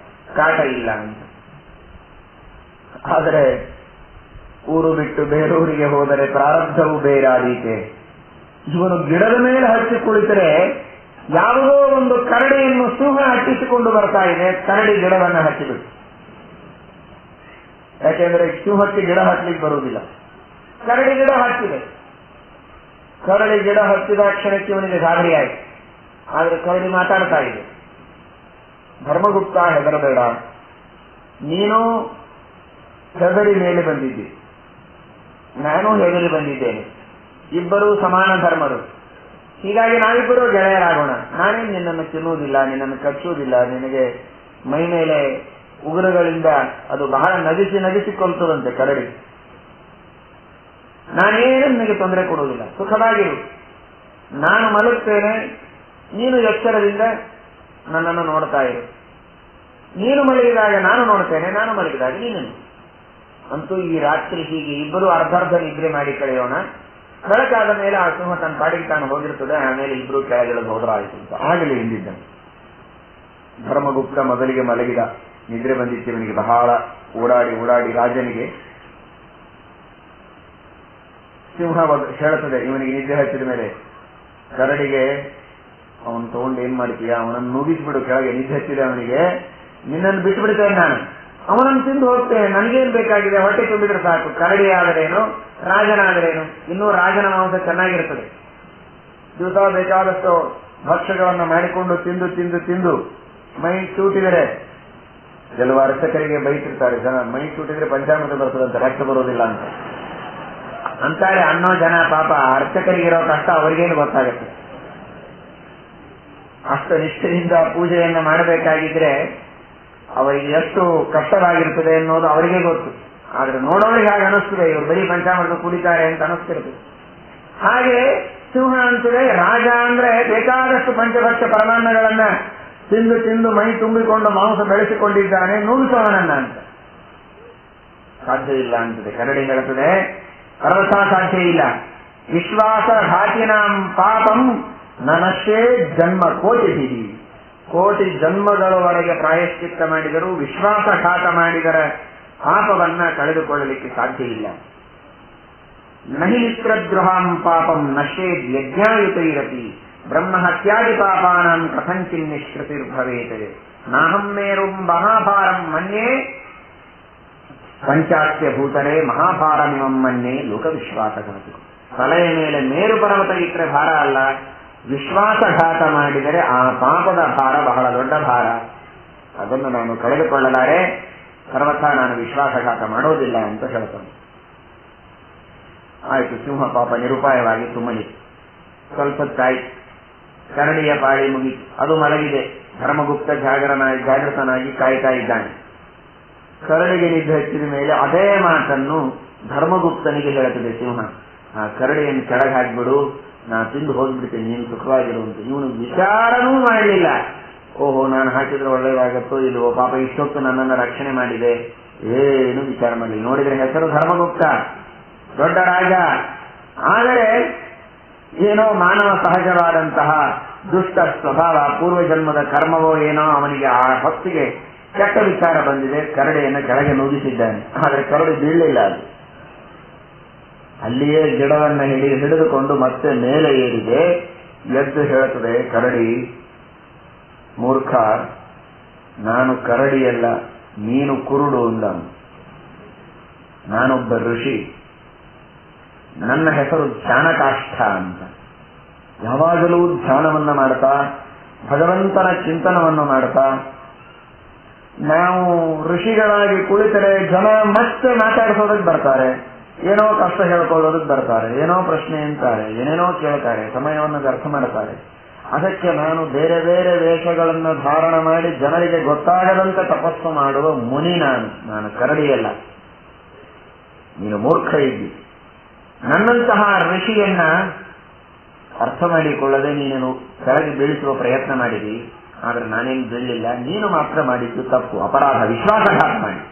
ಕಾಟ ಇಲ್ಲ ಅಂತ. ಆದರೆ ಊರು ಬಿಟ್ಟು ಬೇರೂರಿಗೆ ಹೋದರೆ ಪ್ರಾರಬ್ಧವು ಬೇರಾದೀತೆ. ಇವನು ಗಿಡದ ಮೇಲೆ ಹಚ್ಚಿ ಕುಳಿತರೆ ಯಾವುದೋ ಒಂದು ಕರಡಿಯನ್ನು ಸಿಂಹ ಹಚ್ಚಿಸಿಕೊಂಡು ಬರ್ತಾ ಇದೆ. ಕರಡಿ ಗಿಡವನ್ನು ಹಚ್ಚಿಬಿಟ್ಟು, ಯಾಕೆಂದ್ರೆ ಸಿಂಹಕ್ಕೆ ಗಿಡ ಹಚ್ಚಲಿಕ್ಕೆ ಬರುವುದಿಲ್ಲ. ಕರಡಿ ಗಿಡ ಹಚ್ಚಿದೆ. ಕರಡಿ ಗಿಡ ಹಚ್ಚಿದ ಕ್ಷಣಕ್ಕೆ ಇವನಿಗೆ ಗಾಬರಿ ಆಯಿತು. ಆದರೆ ಕರಡಿ ಮಾತಾಡ್ತಾ ಇದೆ. ಧರ್ಮಗುಪ್ತ, ಹೆದರಬೇಡ, ನೀನು ಹೆದರಿ ಮೇಲೆ ಬಂದಿದ್ದಿ, ನಾನು ಹೆದರಿ ಬಂದಿದ್ದೇನೆ. ಇಬ್ಬರೂ ಸಮಾನ ಧರ್ಮರು. ಹೀಗಾಗಿ ನಾವಿಬ್ಬರೂ ಗೆಳೆಯರಾಗೋಣ. ನಾನೇನು ನಿನ್ನನ್ನು ತಿನ್ನುವುದಿಲ್ಲ, ನಿನ್ನನ್ನು ಕಚ್ಚುವುದಿಲ್ಲ. ನಿನಗೆ ಮೈ ಮೇಲೆ ಉಗುರುಗಳಿಂದ ಅದು ಬಹಳ ನಗಿಸಿ ಕೊಲ್ತದಂತೆ ಕರಡಿ. ನಾನೇನು ನಿನಗೆ ತೊಂದರೆ ಕೊಡುವುದಿಲ್ಲ, ಸುಖವಾಗಿರು. ನಾನು ಮಲಗುತ್ತೇನೆ, ನೀನು ಎಚ್ಚರದಿಂದ ನನ್ನನ್ನು ನೋಡ್ತಾ ಇರು. ನೀನು ಮಲಗಿದಾಗ ನಾನು ನೋಡ್ತೇನೆ, ನಾನು ಮಲಗಿದಾಗ ನೀನು. ಅಂತೂ ಈ ರಾತ್ರಿ ಹೀಗೆ ಇಬ್ಬರು ಅರ್ಧ ನಿದ್ರೆ ಮಾಡಿ ಕಳೆಯೋಣ. ಬೆಳಕಾದ ಮೇಲೆ ಆ ಸಿಂಹ ತನ್ನ ಪಾಡಿಗೆ ತಾನು ಹೋಗಿರ್ತದೆ. ಆಮೇಲೆ ಇಬ್ರು ಕೆಳಗಿಳಿದು ಹೋದ್ರಾಯಿತು ಅಂತ ಆಗಲಿ ಎಂದಿದ್ದ. ಧರ್ಮಗುಪ್ತ ಮೊದಲಿಗೆ ಮಲಗಿದ. ನಿದ್ರೆ ಬಂದಿತ್ತು ಇವನಿಗೆ ಬಹಳ. ಓಡಾಡಿ ರಾಜನಿಗೆ ಸಿಂಹ ಹೇಳುತ್ತದೆ ಇವನಿಗೆ ನಿದ್ರೆ ಹಚ್ಚಿದ ಮೇಲೆ, ಕರಡಿಗೆ ಅವನು ತಗೊಂಡು ಏನ್ ಮಾಡ್ತೀಯ, ಅವನನ್ನು ನುಗ್ಗಿಸ್ಬಿಡು ಕೆಳಗೆ. ನಿದ್ದೆ ಹಚ್ಚಿದೆ ಅವನಿಗೆ, ನಿನ್ನನ್ನು ಬಿಟ್ಟು ಬಿಡ್ತೇನೆ ನಾನು, ಅವನನ್ನು ತಿಂದು ಹೋಗ್ತೇನೆ, ನನಗೇನ್ ಬೇಕಾಗಿದೆ, ಹೊಟ್ಟೆ ತುಂಬಿದ್ರೆ ಸಾಕು. ಕರಡಿ ಆದರೇನು, ರಾಜನಾದರೇನು, ಇನ್ನೂ ರಾಜನ ಮಾಂಸ ಚೆನ್ನಾಗಿರ್ತದೆ. ದಿವಸ ಬೇಕಾದಷ್ಟು ಭಕ್ಷ್ಯಗಳನ್ನು ಮಾಡಿಕೊಂಡು ತಿಂದು ಮೈ ಚೂಟಿದರೆ ಕೆಲವು ಅರ್ಚಕರಿಗೆ ಬೈತಿರ್ತಾರೆ ಜನ, ಮೈ ಸುಟ್ಟಿದ್ರೆ ಪಂಚಾಮೃತ ಬರ್ತದಂತೆ, ರಕ್ತ ಬರೋದಿಲ್ಲ ಅಂತ ಅಂತಾರೆ ಅನ್ನೋ ಜನ. ಪಾಪ ಅರ್ಚಕರಿಗಿರೋ ಕಷ್ಟ ಅವ್ರಿಗೇನು ಗೊತ್ತಾಗುತ್ತೆ. ಅಷ್ಟು ನಿಷ್ಠೆಯಿಂದ ಪೂಜೆಯನ್ನು ಮಾಡಬೇಕಾಗಿದ್ರೆ ಅವರಿಗೆ ಎಷ್ಟು ಕಷ್ಟವಾಗಿರ್ತದೆ ಅನ್ನೋದು ಅವರಿಗೆ ಗೊತ್ತು. ಆದ್ರೆ ನೋಡೋರಿಗೆ ಹಾಗೆ ಅನಿಸ್ತದೆ, ಇವರು ಬರೀ ಪಂಚಾಮೃತ ಕುಡಿತಾರೆ ಅಂತ ಅನಿಸ್ತಿರ್ತದೆ. ಹಾಗೆ ಸಿಂಹ ಅಂತದೆ, ರಾಜ ಅಂದ್ರೆ ಬೇಕಾದಷ್ಟು ಪಂಚಭಕ್ಷ ಪರಮಾನ್ನಗಳನ್ನ ತಿಂದು ತಿಂದು ಮೈ ತುಂಬಿಕೊಂಡು ಮಾಂಸ ಬೆಳೆಸಿಕೊಂಡಿದ್ದಾನೆ, ನುಗ್ಗಿಸೋಣನ್ನ ಅಂತ ಸಾಧ್ಯ ಇಲ್ಲ ಅಂತದೆ. ಕರಡಿ ಹೇಳುತ್ತದೆ, ಸರ್ವಥಾ ಸಾಧ್ಯ ಇಲ್ಲ. ವಿಶ್ವಾಸ ಘಾತಿನಾಂ ಪಾಪಂ ನನಶ್ಯೇ ಜನ್ಮ ಕೋಟಿ, ಕೋಟಿ ಜನ್ಮಗಳವರೆಗೆ ಪ್ರಾಯಶ್ಚಿತ್ತ ಮಾಡಿದರೂ ವಿಶ್ವಾಸಘಾತ ಮಾಡಿದರ ಪಾಪವನ್ನ ಕಳೆದುಕೊಳ್ಳಲಿಕ್ಕೆ ಸಾಧ್ಯ ಇಲ್ಲ. ನಹಿ ಮಿತ್ರದ್ರೋಹಾಂ ಪಾಪಂ ನಶ್ಯೇದ್ ಯಜ್ಞಾಯುತೈರಪಿ ಬ್ರಹ್ಮಹತ್ಯಾದಿ ಪಾಪಾನಾಂ ಕಥಂಚಿನ್ ನಿಷ್ಕೃತಿರ್ಭವೇತದೆ ನಾಹಂ ಮೇರುಂ ಮಹಾಭಾರಂ ಮನ್ಯೇ ಪಂಚಾಸ್ಯ ಭೂತರೇ ಮಹಾಭಾರಮಿಮಂ ಮನ್ಯೇ ಲೋಕವಿಶ್ವಾಸಘಾತಿ. ತಲೆಯ ಮೇಲೆ ಮೇರು ಪರ್ವತ ಇಟ್ಟರೆ ಭಾರ ಅಲ್ಲ, ವಿಶ್ವಾಸಘಾತ ಮಾಡಿದರೆ ಆ ಪಾಪದ ಭಾರ ಬಹಳ ದೊಡ್ಡ ಭಾರ. ಅದನ್ನು ನಾನು ಕಳೆದುಕೊಳ್ಳಲಾರೆ, ಸರ್ವಥಾ ನಾನು ವಿಶ್ವಾಸಘಾತ ಮಾಡೋದಿಲ್ಲ ಅಂತ ಹೇಳ್ತಾನೆ. ಆಯ್ತು, ಸಿಂಹ ಪಾಪ ನಿರುಪಾಯವಾಗಿ ಸುಮ್ಮನೆ ಸ್ವಲ್ಪತ್ತಾಯ್ತು. ಕರಡಿಯ ಪಾಳಿ ಮುಗಿತು, ಅದು ಮಲಗಿದೆ. ಧರ್ಮಗುಪ್ತ ಜಾಗೃತನಾಗಿ ಕಾಯ್ತಾ ಇದ್ದಾನೆ. ಕರಡಿಗೆ ನಿದ್ದೆ ಹಚ್ಚಿದ ಮೇಲೆ ಅದೇ ಮಾತನ್ನು ಧರ್ಮಗುಪ್ತನಿಗೆ ಹೇಳುತ್ತದೆ ಸಿಂಹ. ಆ ಕರಡಿಯನ್ನು ಕೆಳಗೆ ಹಾಕಿಬಿಡು, ನಾ ತಿಂದು ಹೋಗ್ಬಿಡ್ತೇನೆ, ನೀನು ಸುಖವಾಗಿರುವಂತೆ. ಇವನು ವಿಚಾರನೂ ಮಾಡಲಿಲ್ಲ. ಓಹೋ, ನಾನು ಹಾಕಿದ್ರೆ ಒಳ್ಳೆಯದಾಗತ್ತೋ ಇಲ್ವೋ, ಪಾಪ ಇಷ್ಟೊತ್ತು ನನ್ನನ್ನು ರಕ್ಷಣೆ ಮಾಡಿದೆ, ಏನು ವಿಚಾರ ಮಾಡಲಿ. ನೋಡಿದ್ರೆ ಹೆಸರು ಧರ್ಮಗುಪ್ತ, ದೊಡ್ಡ ರಾಜ. ಆದರೆ ಏನೋ ಮಾನವ ಸಹಜವಾದಂತಹ ದುಷ್ಟ ಸ್ವಭಾವ, ಪೂರ್ವಜನ್ಮದ ಕರ್ಮವೋ ಏನೋ ಅವನಿಗೆ ಆ ಹೊತ್ತಿಗೆ ಕೆಟ್ಟ ವಿಚಾರ ಬಂದಿದೆ. ಕರಡಿಯನ್ನು ಕೆಳಗೆ ನುಗ್ಗಿಸಿದ್ದಾನೆ. ಆದರೆ ಕರಡಿ ಬೀಳಲಿಲ್ಲ. ಅದು ಅಲ್ಲಿಯೇ ಗಿಡವನ್ನು ಹಿಡಿದುಕೊಂಡು ಮತ್ತೆ ಮೇಲೆ ಏರಿದೆ. ಎದ್ದು ಹೇಳುತ್ತದೆ ಕರಡಿ, ಮೂರ್ಖ, ನಾನು ಕರಡಿಯಲ್ಲ, ನೀನು ಕುರುಡು ಅಂದ. ನಾನೊಬ್ಬ ಋಷಿ, ನನ್ನ ಹೆಸರು ಧ್ಯಾನಕಾಷ್ಠ ಅಂತ. ಯಾವಾಗಲೂ ಧ್ಯಾನವನ್ನ ಮಾಡ್ತಾ, ಭಗವಂತನ ಚಿಂತನವನ್ನು ಮಾಡ್ತಾ, ನಾವು ಋಷಿಗಳಾಗಿ ಕುಳಿತರೆ ಜನ ಮತ್ತೆ ಮಾತಾಡಿಸೋದಕ್ಕೆ ಬರ್ತಾರೆ, ಏನೋ ಕಷ್ಟ ಹೇಳ್ಕೊಳ್ಳೋದಕ್ಕೆ ಬರ್ತಾರೆ, ಏನೋ ಪ್ರಶ್ನೆ ಅಂತಾರೆ, ಏನೇನೋ ಕೇಳ್ತಾರೆ, ಸಮಯವನ್ನು ವ್ಯರ್ಥ ಮಾಡ್ತಾರೆ. ಅದಕ್ಕೆ ನಾನು ಬೇರೆ ಬೇರೆ ವೇಷಗಳನ್ನು ಧಾರಣ ಮಾಡಿ ಜನರಿಗೆ ಗೊತ್ತಾಗದಂತೆ ತಪಸ್ಸು ಮಾಡುವ ಮುನಿ. ನಾನು ಕರಡಿಯಲ್ಲ, ನೀನು ಮೂರ್ಖ ಇದ್ದಿ. ನನ್ನಂತಹ ಋಷಿಯನ್ನ ಅರ್ಥ ಮಾಡಿಕೊಳ್ಳದೆ ನೀನು ಕೆಳಗೆ ಬೀಳಿಸುವ ಪ್ರಯತ್ನ ಮಾಡಿದಿ. ಆದ್ರೆ ನಾನೇನು ಬೀಳಲಿಲ್ಲ, ನೀನು ಮಾತ್ರ ಮಾಡಿದ್ದು ತಪ್ಪು, ಅಪರಾಧ, ವಿಶ್ವಾಸಘಾತ ಮಾಡಿ.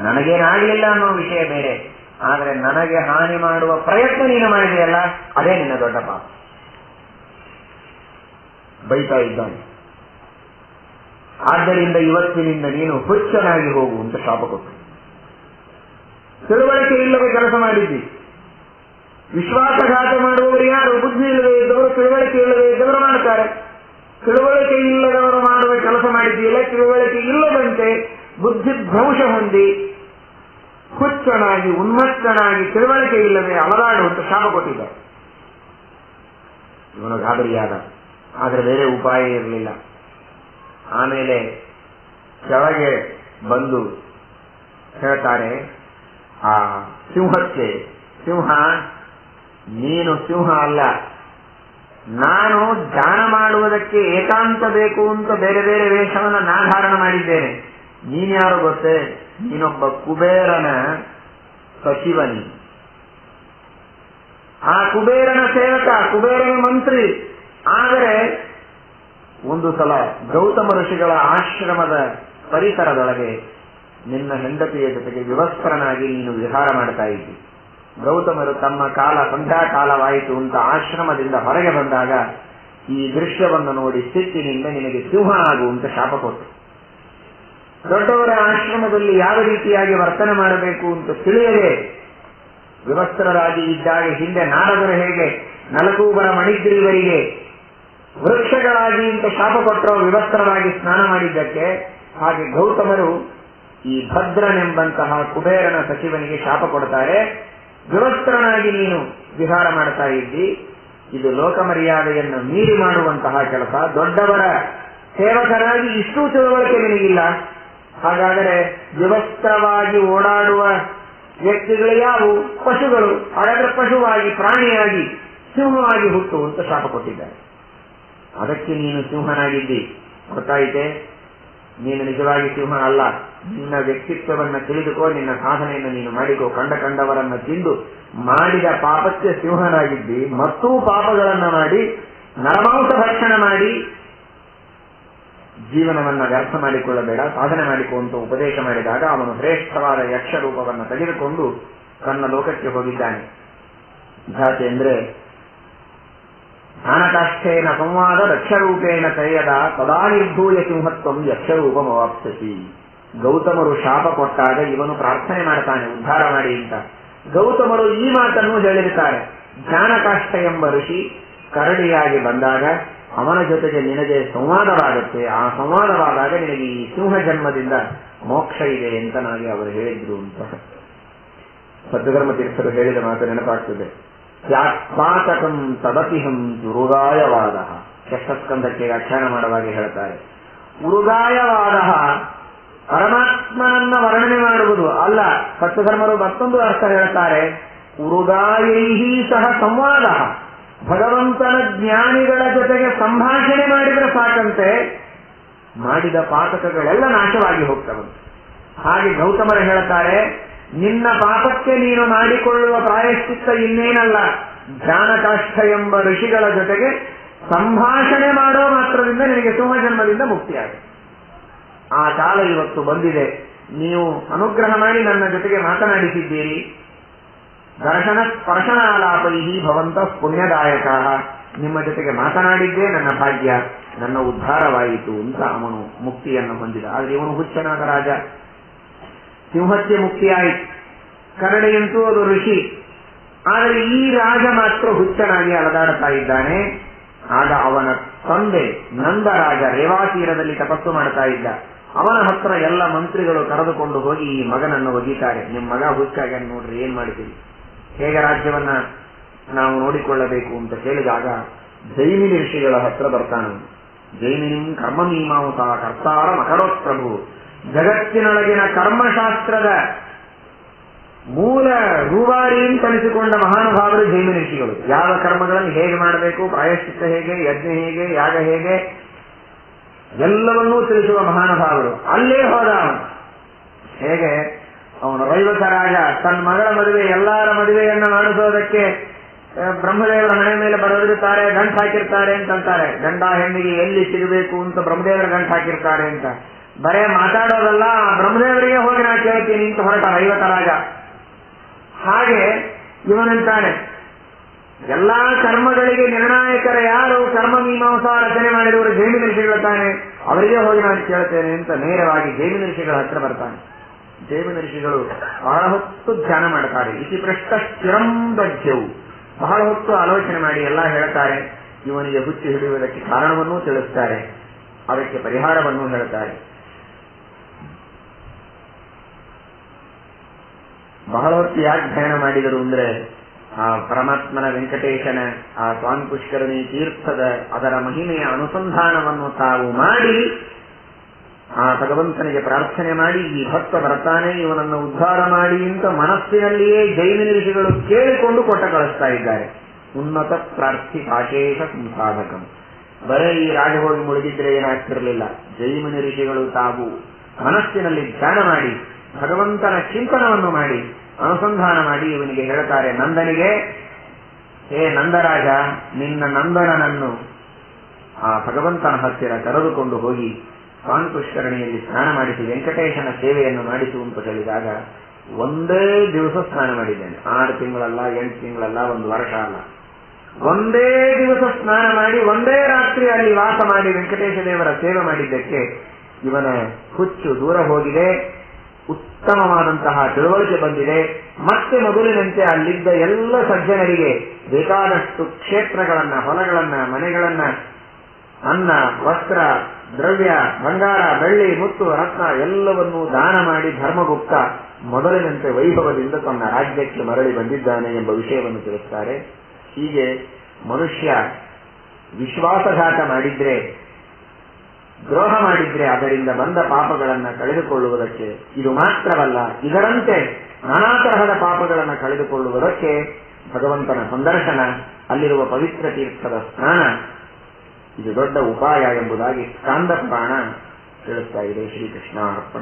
ನನಗೇನಾಗಲಿಲ್ಲ ಅನ್ನೋ ವಿಷಯ ಬೇರೆ, ಆದರೆ ನನಗೆ ಹಾನಿ ಮಾಡುವ ಪ್ರಯತ್ನ ನೀನು ಮಾಡಿದೆಯಲ್ಲ, ಅದೇ ನಿನ್ನ ದೊಡ್ಡ ಪಾಪ. ಬೈತಾ ಇದ್ದಾನೆ. ಆದ್ದರಿಂದ ಇವತ್ತಿನಿಂದ ನೀನು ಹುಚ್ಚನಾಗಿ ಹೋಗು ಅಂತ ಶಾಪ ಕೊಟ್ಟು. ತಿಳುವಳಿಕೆ ಇಲ್ಲದೆ ಕೆಲಸ ಮಾಡಿದ್ದಿ. ವಿಶ್ವಾಸಘಾತ ಮಾಡುವವರು ಯಾರು? ಬುದ್ಧಿ ಇಲ್ಲದೆ ಇದ್ದವರು, ತಿಳುವಳಿಕೆ ಇಲ್ಲದೆ ಇದ್ದವರು ಮಾಡ್ತಾರೆ. ತಿಳುವಳಿಕೆ ಇಲ್ಲದವರು ಮಾಡುವ ಕೆಲಸ ಮಾಡಿದ್ದೀಲ್ಲ. ತಿಳುವಳಿಕೆ ಇಲ್ಲದಂತೆ ಬುದ್ಧಿಭ್ರಂಶ ಹೊಂದಿ ಹುಚ್ಚನಾಗಿ, ಉನ್ಮತ್ತನಾಗಿ, ತಿಳುವಳಿಕೆ ಇಲ್ಲದೆ ಅಲದಾಡುವಂತ ಶಾಪ ಕೊಟ್ಟಿದ್ದಾರೆ. ಇವನು ಗಾಬರಿಯಾದ. ಆದರೆ ಬೇರೆ ಉಪಾಯ ಇರಲಿಲ್ಲ. ಆಮೇಲೆ ಕೆಳಗೆ ಬಂದು ಹೇಳ್ತಾರೆ ಆ ಸಿಂಹಕ್ಕೆ, ಸಿಂಹ, ನೀನು ಸಿಂಹ ಅಲ್ಲ, ನಾನು ಧ್ಯಾನ ಮಾಡುವುದಕ್ಕೆ ಏಕಾಂತ ಬೇಕು ಅಂತ ಬೇರೆ ಬೇರೆ ವೇಷವನ್ನು ನಾನು ಧಾರಣ ಮಾಡಿದ್ದೇನೆ. ನೀನ್ಯಾರು ಗೊತ್ತೇ? ನೀನೊಬ್ಬ ಕುಬೇರನ ಸಚಿವನಿ, ಆ ಕುಬೇರನ ಸೇವಕ, ಕುಬೇರನ ಮಂತ್ರಿ. ಆದರೆ ಒಂದು ಸಲ ಗೌತಮ ಋಷಿಗಳ ಆಶ್ರಮದ ಪರಿಸರದೊಳಗೆ ನಿನ್ನ ಹೆಂಡತಿಯ ಜೊತೆಗೆ ವಿವಸ್ತ್ರನಾಗಿ ನೀನು ವಿಹಾರ ಮಾಡ್ತಾ ಇದ್ದಿ. ಗೌತಮರು ತಮ್ಮ ಕಾಲ ಸಂಧ್ಯಾಕಾಲವಾಯಿತು ಅಂತ ಆಶ್ರಮದಿಂದ ಹೊರಗೆ ಬಂದಾಗ ಈ ದೃಶ್ಯವನ್ನು ನೋಡಿ ಸಿಟ್ಟಿನಿಂದ ನಿನಗೆ ಸಿಂಹ ಆಗುವಂತ ಶಾಪ ಕೊಟ್ಟು. ದೊಡ್ಡವರ ಆಶ್ರಮದಲ್ಲಿ ಯಾವ ರೀತಿಯಾಗಿ ವರ್ತನೆ ಮಾಡಬೇಕು ಅಂತ ತಿಳಿಯದೆ ವಿವಸ್ತ್ರರಾಗಿ ಇದ್ದಾಗ ಹಿಂದೆ ನಾರದರು ಹೇಗೆ ನಲಕೂಬರ ಮಣಿಗ್ರೀವರಿಗೆ ವೃಕ್ಷಗಳಾಗಿ ಅಂತ ಶಾಪ ಕೊಟ್ಟರೋ ವಿವಸ್ತ್ರರಾಗಿ ಸ್ನಾನ ಮಾಡಿದ್ದಕ್ಕೆ, ಹಾಗೆ ಗೌತಮರು ಈ ಭದ್ರನೆಂಬಂತಹ ಕುಬೇರನ ಸಚಿವನಿಗೆ ಶಾಪ ಕೊಡ್ತಾರೆ. ವಿವಸ್ತ್ರನಾಗಿ ನೀನು ವಿಹಾರ ಮಾಡ್ತಾ ಇದ್ದಿ, ಇದು ಲೋಕ ಮರ್ಯಾದೆಯನ್ನು ಮೀರಿ ಮಾಡುವಂತಹ ಕೆಲಸ. ದೊಡ್ಡವರ ಸೇವಕರಾಗಿ ಇಷ್ಟೂ ತಿಳುವಳಿಕೆ ನಿನಗಿಲ್ಲ, ಹಾಗಾದರೆ ವಿವಸ್ತ್ರವಾಗಿ ಓಡಾಡುವ ವ್ಯಕ್ತಿಗಳು ಯಾವುವು? ಪಶುಗಳು. ಹಾಗಾದ್ರೆ ಪಶುವಾಗಿ, ಪ್ರಾಣಿಯಾಗಿ, ಸಿಂಹವಾಗಿ ಹುಟ್ಟು ಅಂತ ಶಾಪ ಕೊಟ್ಟಿದ್ದಾರೆ. ಅದಕ್ಕೆ ನೀನು ಸಿಂಹನಾಗಿದ್ದಿ. ಗೊತ್ತಾಯಿತೆ? ನೀನು ನಿಜವಾಗಿ ಸಿಂಹ ಅಲ್ಲ. ನಿನ್ನ ವ್ಯಕ್ತಿತ್ವವನ್ನು ತಿಳಿದುಕೋ, ನಿನ್ನ ಸಾಧನೆಯನ್ನು ನೀನು ಮಾಡಿಕೋ. ಕಂಡವರನ್ನ ತಿಂದು ಮಾಡಿದ ಪಾಪಕ್ಕೆ ಸಿಂಹನಾಗಿದ್ದಿ. ಮತ್ತೂ ಪಾಪಗಳನ್ನ ಮಾಡಿ ನರಮಾಂಸ ಭಕ್ಷಣ ಮಾಡಿ ಜೀವನವನ್ನ ವ್ಯರ್ಥ ಮಾಡಿಕೊಳ್ಳಬೇಡ, ಸಾಧನೆ ಮಾಡಿಕೊ ಅಂತ ಉಪದೇಶ ಮಾಡಿದಾಗ ಅವನು ಶ್ರೇಷ್ಠವಾದ ಯಕ್ಷ ರೂಪವನ್ನು ತೆಗೆದುಕೊಂಡು ತನ್ನ ಲೋಕಕ್ಕೆ ಹೋಗಿದ್ದಾನೆ. ಜಾತಿ ಅಂದ್ರೆ ಜ್ಞಾನಕಾಷ್ಠೇನ ಸಂವಾದ ರಕ್ಷರೂಪೇಣ ತಯ್ಯದ ತದಾ ನಿರ್ಭೂಯ ಸಿಂಹತ್ವಂ ಯಕ್ಷರೂಪಮವಾಪ್ಸತಿ. ಗೌತಮರು ಶಾಪ ಕೊಟ್ಟಾಗ ಇವನು ಪ್ರಾರ್ಥನೆ ಮಾಡ್ತಾನೆ, ಉದ್ಧಾರ ಮಾಡಿ ಅಂತ. ಗೌತಮರು ಈ ಮಾತನ್ನು ಹೇಳಿರ್ತಾರೆ. ಜ್ಞಾನಕಾಷ್ಠ ಎಂಬ ಋಷಿ ಕರಡಿಯಾಗಿ ಬಂದಾಗ ಅವನ ಜೊತೆಗೆ ನಿನಗೆ ಸಂವಾದವಾಗುತ್ತೆ. ಆ ಸಂವಾದವಾದಾಗ ನಿನಗೆ ಈ ಸಿಂಹ ಜನ್ಮದಿಂದ ಮೋಕ್ಷ ಇದೆ ಅಂತ ನನಗೆ ಅವರು ಹೇಳಿದ್ರು ಅಂತ ಸದ್ಧರ್ಮ ತೀರ್ಥರು ಹೇಳಿದ ಮಾತು ನೆನಪಾಗ್ತದೆ. ಪಾತಕಂ ತದತಿಹಂ ಉರುಗಾಯವಾದ. ಷಷ್ಠಸ್ಕಂಧಕ್ಕೆ ವ್ಯಾಖ್ಯಾನ ಮಾಡುವಾಗ ಹೇಳ್ತಾರೆ, ಉರುಗಾಯವಾದ ಪರಮಾತ್ಮನನ್ನ ವರ್ಣನೆ ಮಾಡುವುದು ಅಲ್ಲ. ಸತ್ಯಧರ್ಮರು ಮತ್ತೊಂದು ಅರ್ಥ ಹೇಳ್ತಾರೆ, ಉರುಗಾಯೈಹಿ ಸಹ ಸಂವಾದ. ಭಗವಂತನ ಜ್ಞಾನಿಗಳ ಜೊತೆಗೆ ಸಂಭಾಷಣೆ ಮಾಡಿದರೆ ಸಾಕಂತೆ ಮಾಡಿದ ಪಾತಕಗಳೆಲ್ಲ ನಾಶವಾಗಿ ಹೋಗ್ತವಂತೆ. ಹಾಗೆ ಗೌತಮರು ಹೇಳ್ತಾರೆ, ನಿನ್ನ ಪಾಪಕ್ಕೆ ನೀನು ಮಾಡಿಕೊಳ್ಳುವ ಪ್ರಾಯಶ್ಚಿತ್ತ ಇನ್ನೇನಲ್ಲ, ಜ್ಞಾನಕಾಷ್ಠ ಎಂಬ ಋಷಿಗಳ ಜೊತೆಗೆ ಸಂಭಾಷಣೆ ಮಾಡೋ ಮಾತ್ರದಿಂದ ನಿನಗೆ ಸಿಂಹಜನ್ಮದಿಂದ ಮುಕ್ತಿಯಾಗಿದೆ. ಆ ಕಾಲ ಇವತ್ತು ಬಂದಿದೆ. ನೀವು ಅನುಗ್ರಹ ಮಾಡಿ ನನ್ನ ಜೊತೆಗೆ ಮಾತನಾಡಿಸಿದ್ದೀರಿ. ದರ್ಶನ ಸ್ಪರ್ಶನಾಲಾಪೈಹಿ ಭವಂತ ಪುಣ್ಯದಾಯಕ. ನಿಮ್ಮ ಜೊತೆಗೆ ಮಾತನಾಡಿದ್ದೇ ನನ್ನ ಭಾಗ್ಯ, ನನ್ನ ಉದ್ಧಾರವಾಯಿತು ಅಂತ ಅವನು ಮುಕ್ತಿಯನ್ನು ಹೊಂದಿದ. ಆದರೆ ಇವನು ಹುಚ್ಚನಾದ ರಾಜ. ಸಿಂಹಕ್ಕೆ ಮುಕ್ತಿಯಾಯಿತು, ಕರಡಿಯಂತೂ ಅದು ಋಷಿ. ಆದರೆ ಈ ರಾಜ ಮಾತ್ರ ಹುಚ್ಚನಾಗಿ ಅಲದಾಡುತ್ತಾ ಇದ್ದಾನೆ. ಆಗ ಅವನ ತಂದೆ ನಂದರಾಜ ರೇವಾತೀರದಲ್ಲಿ ತಪಸ್ಸು ಮಾಡ್ತಾ ಇದ್ದ. ಅವನ ಹತ್ರ ಎಲ್ಲ ಮಂತ್ರಿಗಳು ಕರೆದುಕೊಂಡು ಹೋಗಿ ಈ ಮಗನನ್ನು ಒಗಿತಾರೆ. ನಿಮ್ಮ ಮಗ ಹುಚ್ಚಾಗ ನೋಡ್ರಿ, ಏನ್ ಮಾಡ್ತೀವಿ, ಹೇಗೆ ರಾಜ್ಯವನ್ನ ನಾವು ನೋಡಿಕೊಳ್ಳಬೇಕು ಅಂತ ಕೇಳಿದಾಗ ಜೈಮಿನಿ ಋಷಿಗಳ ಹತ್ರ ಬರ್ತಾನೆ. ಜೈಮಿನಿಂ ಕರ್ಮಮೀಮಾಂಸ ಕರ್ತಾರ ಮಕರೋತ್ಪ್ರಭು. ಜಗತ್ತಿನೊಳಗಿನ ಕರ್ಮಶಾಸ್ತ್ರದ ಮೂಲ ರೂವಾರಿ ಅಂತನಿಸಿಕೊಂಡ ಮಹಾನುಭಾವರು ಜೈಮಿನಿ ಋಷಿಗಳು. ಯಾವ ಕರ್ಮಗಳನ್ನು ಹೇಗೆ ಮಾಡಬೇಕು, ಪ್ರಾಯಶ್ಚಿತ್ತ ಹೇಗೆ, ಯಜ್ಞ ಹೇಗೆ, ಯಾಗ ಹೇಗೆ, ಎಲ್ಲವನ್ನೂ ತಿಳಿಸುವ ಮಹಾನುಭಾವರು. ಅಲ್ಲೇ ಹೋದ ಅವನು. ಹೇಗೆ ಅವನು ರೈವತ ರಾಜ ತನ್ನ ಮಗಳ ಮದುವೆ, ಎಲ್ಲರ ಮದುವೆಯನ್ನ ಮಾಡಿಸೋದಕ್ಕೆ ಬ್ರಹ್ಮದೇವರ ಹಣೆ ಮೇಲೆ ಬರೆದಿರುತ್ತಾರೆ, ಗಂಟು ಹಾಕಿರ್ತಾರೆ ಅಂತಂತಾರೆ. ಗಂಡ ಹೆಣ್ಣಿಗೆ ಎಲ್ಲಿ ಸಿಗಬೇಕು ಅಂತ ಬ್ರಹ್ಮದೇವರ ಗಂಟು ಹಾಕಿರ್ತಾರೆ ಅಂತ. ಬರೇ ಮಾತಾಡೋದಲ್ಲ, ಬ್ರಹ್ಮದೇವರಿಗೆ ಹೋಗಿ ನಾ ಕೇಳ್ತೀನಿ ಅಂತ ಹೊರಟ ರೈವತ ರಾಜ. ಹಾಗೆ ಇವನಂತಾನೆ, ಎಲ್ಲಾ ಕರ್ಮಗಳಿಗೆ ನಿರ್ಣಾಯಕರ ಯಾರು, ಕರ್ಮ ಮೀಮಾಂಸಾ ರಚನೆ ಮಾಡಿದವರು ಜೈಮಿನಿ ಋಷಿಗಳು ತಾನೆ, ಅವರಿಗೆ ಹೋಗಿ ನಾನು ಕೇಳ್ತೇನೆ ಅಂತ ನೇರವಾಗಿ ಜೈಮಿನಿ ಋಷಿಗಳ ಹತ್ರ ಬರ್ತಾನೆ. ಜೈಮಿನಿ ಋಷಿಗಳು ಬಹಳ ಹೊತ್ತು ಧ್ಯಾನ ಮಾಡ್ತಾರೆ. ಇತಿ ಪೃಷ್ಟ ಸ್ಥಿರಂ ದಜ್ಜವು. ಬಹಳ ಹೊತ್ತು ಆಲೋಚನೆ ಮಾಡಿ ಎಲ್ಲ ಹೇಳ್ತಾರೆ. ಇವನಿಗೆ ಹುಚ್ಚು ಹಿಡಿಯುವುದಕ್ಕೆ ಕಾರಣವನ್ನೂ ತಿಳಿಸ್ತಾರೆ, ಅದಕ್ಕೆ ಪರಿಹಾರವನ್ನೂ ಹೇಳ್ತಾರೆ. ಬಹಳ ಹೊತ್ತು ಯಾಕೆ ಧ್ಯಾನ ಮಾಡಿದರು ಅಂದ್ರೆ, ಆ ಪರಮಾತ್ಮನ ವೆಂಕಟೇಶನ ಆ ಸ್ವಾಮಿ ಪುಷ್ಕರಣಿ ತೀರ್ಥದ ಅದರ ಮಹಿಮೆಯ ಅನುಸಂಧಾನವನ್ನು ತಾವು ಮಾಡಿ ಆ ಭಗವಂತನಿಗೆ ಪ್ರಾರ್ಥನೆ ಮಾಡಿ, ಈ ಭಕ್ತ ಬರ್ತಾನೆ ಇವನನ್ನು ಉದ್ಧಾರ ಮಾಡಿ ಅಂತ ಮನಸ್ಸಿನಲ್ಲಿಯೇ ಜೈಮಿನಿ ಋಷಿಗಳು ಕೇಳಿಕೊಂಡು ಕೊಟ್ಟ ಕಳಿಸ್ತಾ ಇದ್ದಾರೆ. ಉನ್ನತ ಪ್ರಾರ್ಥಿ ಆಶೇಷ ಸಂಸಾಧಕಂ. ಬರೇ ಈ ರಾಜ ಹೋಗಿ ಮುಳುಗಿದ್ರೆ ಏನಾಗ್ತಿರಲಿಲ್ಲ. ಜೈಮಿನಿ ಋಷಿಗಳು ತಾವು ಮನಸ್ಸಿನಲ್ಲಿ ಧ್ಯಾನ ಮಾಡಿ ಭಗವಂತನ ಚಿಂತನವನ್ನು ಮಾಡಿ ಅನುಸಂಧಾನ ಮಾಡಿ ಇವನಿಗೆ ಹೇಳ್ತಾರೆ, ನಂದನಿಗೆ, ಹೇ ನಂದರಾಜ, ನಿನ್ನ ನಂದನನನ್ನು ಆ ಭಗವಂತನ ಹತ್ತಿರ ಕರೆದುಕೊಂಡು ಹೋಗಿ ಸ್ವಾಮಿ ಪುಷ್ಕರಣಿಯಲ್ಲಿ ಸ್ನಾನ ಮಾಡಿಸಿ ವೆಂಕಟೇಶನ ಸೇವೆಯನ್ನು ಮಾಡಿಸು ಅಂತ ಹೇಳಿದಾಗ, ಒಂದೇ ದಿವಸ ಸ್ನಾನ ಮಾಡಿದ್ದೇನೆ. 6 ತಿಂಗಳಲ್ಲ, 8 ತಿಂಗಳಲ್ಲ, 1 ವರ್ಷ ಅಲ್ಲ, ಒಂದೇ ದಿವಸ ಸ್ನಾನ ಮಾಡಿ ಒಂದೇ ರಾತ್ರಿ ಅಲ್ಲಿ ವಾಸ ಮಾಡಿ ವೆಂಕಟೇಶ ದೇವರ ಸೇವೆ ಮಾಡಿದ್ದಕ್ಕೆ ಇವನ ಹುಚ್ಚು ದೂರ ಹೋಗಿದೆ. ಉತ್ತಮವಾದಂತಹ ತಿಳುವಳಿಕೆ ಬಂದಿದೆ. ಮತ್ತೆ ಮೊದಲಿನಂತೆ ಅಲ್ಲಿದ್ದ ಎಲ್ಲ ಸಜ್ಜನರಿಗೆ ಬೇಕಾದಷ್ಟು ಕ್ಷೇತ್ರಗಳನ್ನ, ಹೊಲಗಳನ್ನ, ಮನೆಗಳನ್ನ, ಅನ್ನ, ವಸ್ತ್ರ, ದ್ರವ್ಯ, ಬಂಗಾರ, ಬೆಳ್ಳಿ, ಮುತ್ತು, ರತ್ನ ಎಲ್ಲವನ್ನೂ ದಾನ ಮಾಡಿ ಧರ್ಮಗುಪ್ತ ಮೊದಲಿನಂತೆ ವೈಭವದಿಂದ ತನ್ನ ರಾಜ್ಯಕ್ಕೆ ಮರಳಿ ಬಂದಿದ್ದಾನೆ ಎಂಬ ವಿಷಯವನ್ನು ತಿಳಿಸ್ತಾರೆ. ಹೀಗೆ ಮನುಷ್ಯ ವಿಶ್ವಾಸಘಾತ ಮಾಡಿದ್ರೆ ದ್ರೋಹ ಮಾಡಿದ್ರೆ ಅದರಿಂದ ಬಂದ ಪಾಪಗಳನ್ನು ಕಳೆದುಕೊಳ್ಳುವುದಕ್ಕೆ, ಇದು ಮಾತ್ರವಲ್ಲ ಇದರಂತೆ ನಾನಾ ತರಹದ ಪಾಪಗಳನ್ನು ಕಳೆದುಕೊಳ್ಳುವುದಕ್ಕೆ ಭಗವಂತನ ಸಂದರ್ಶನ, ಅಲ್ಲಿರುವ ಪವಿತ್ರ ತೀರ್ಥದ ಸ್ನಾನ ಇದು ದೊಡ್ಡ ಉಪಾಯ ಎಂಬುದಾಗಿ ಸ್ಕಾಂದ ಪುರಾಣ ಹೇಳುತ್ತಾ ಇದೆ. ಶ್ರೀಕೃಷ್ಣ ಅರ್ಪಣ.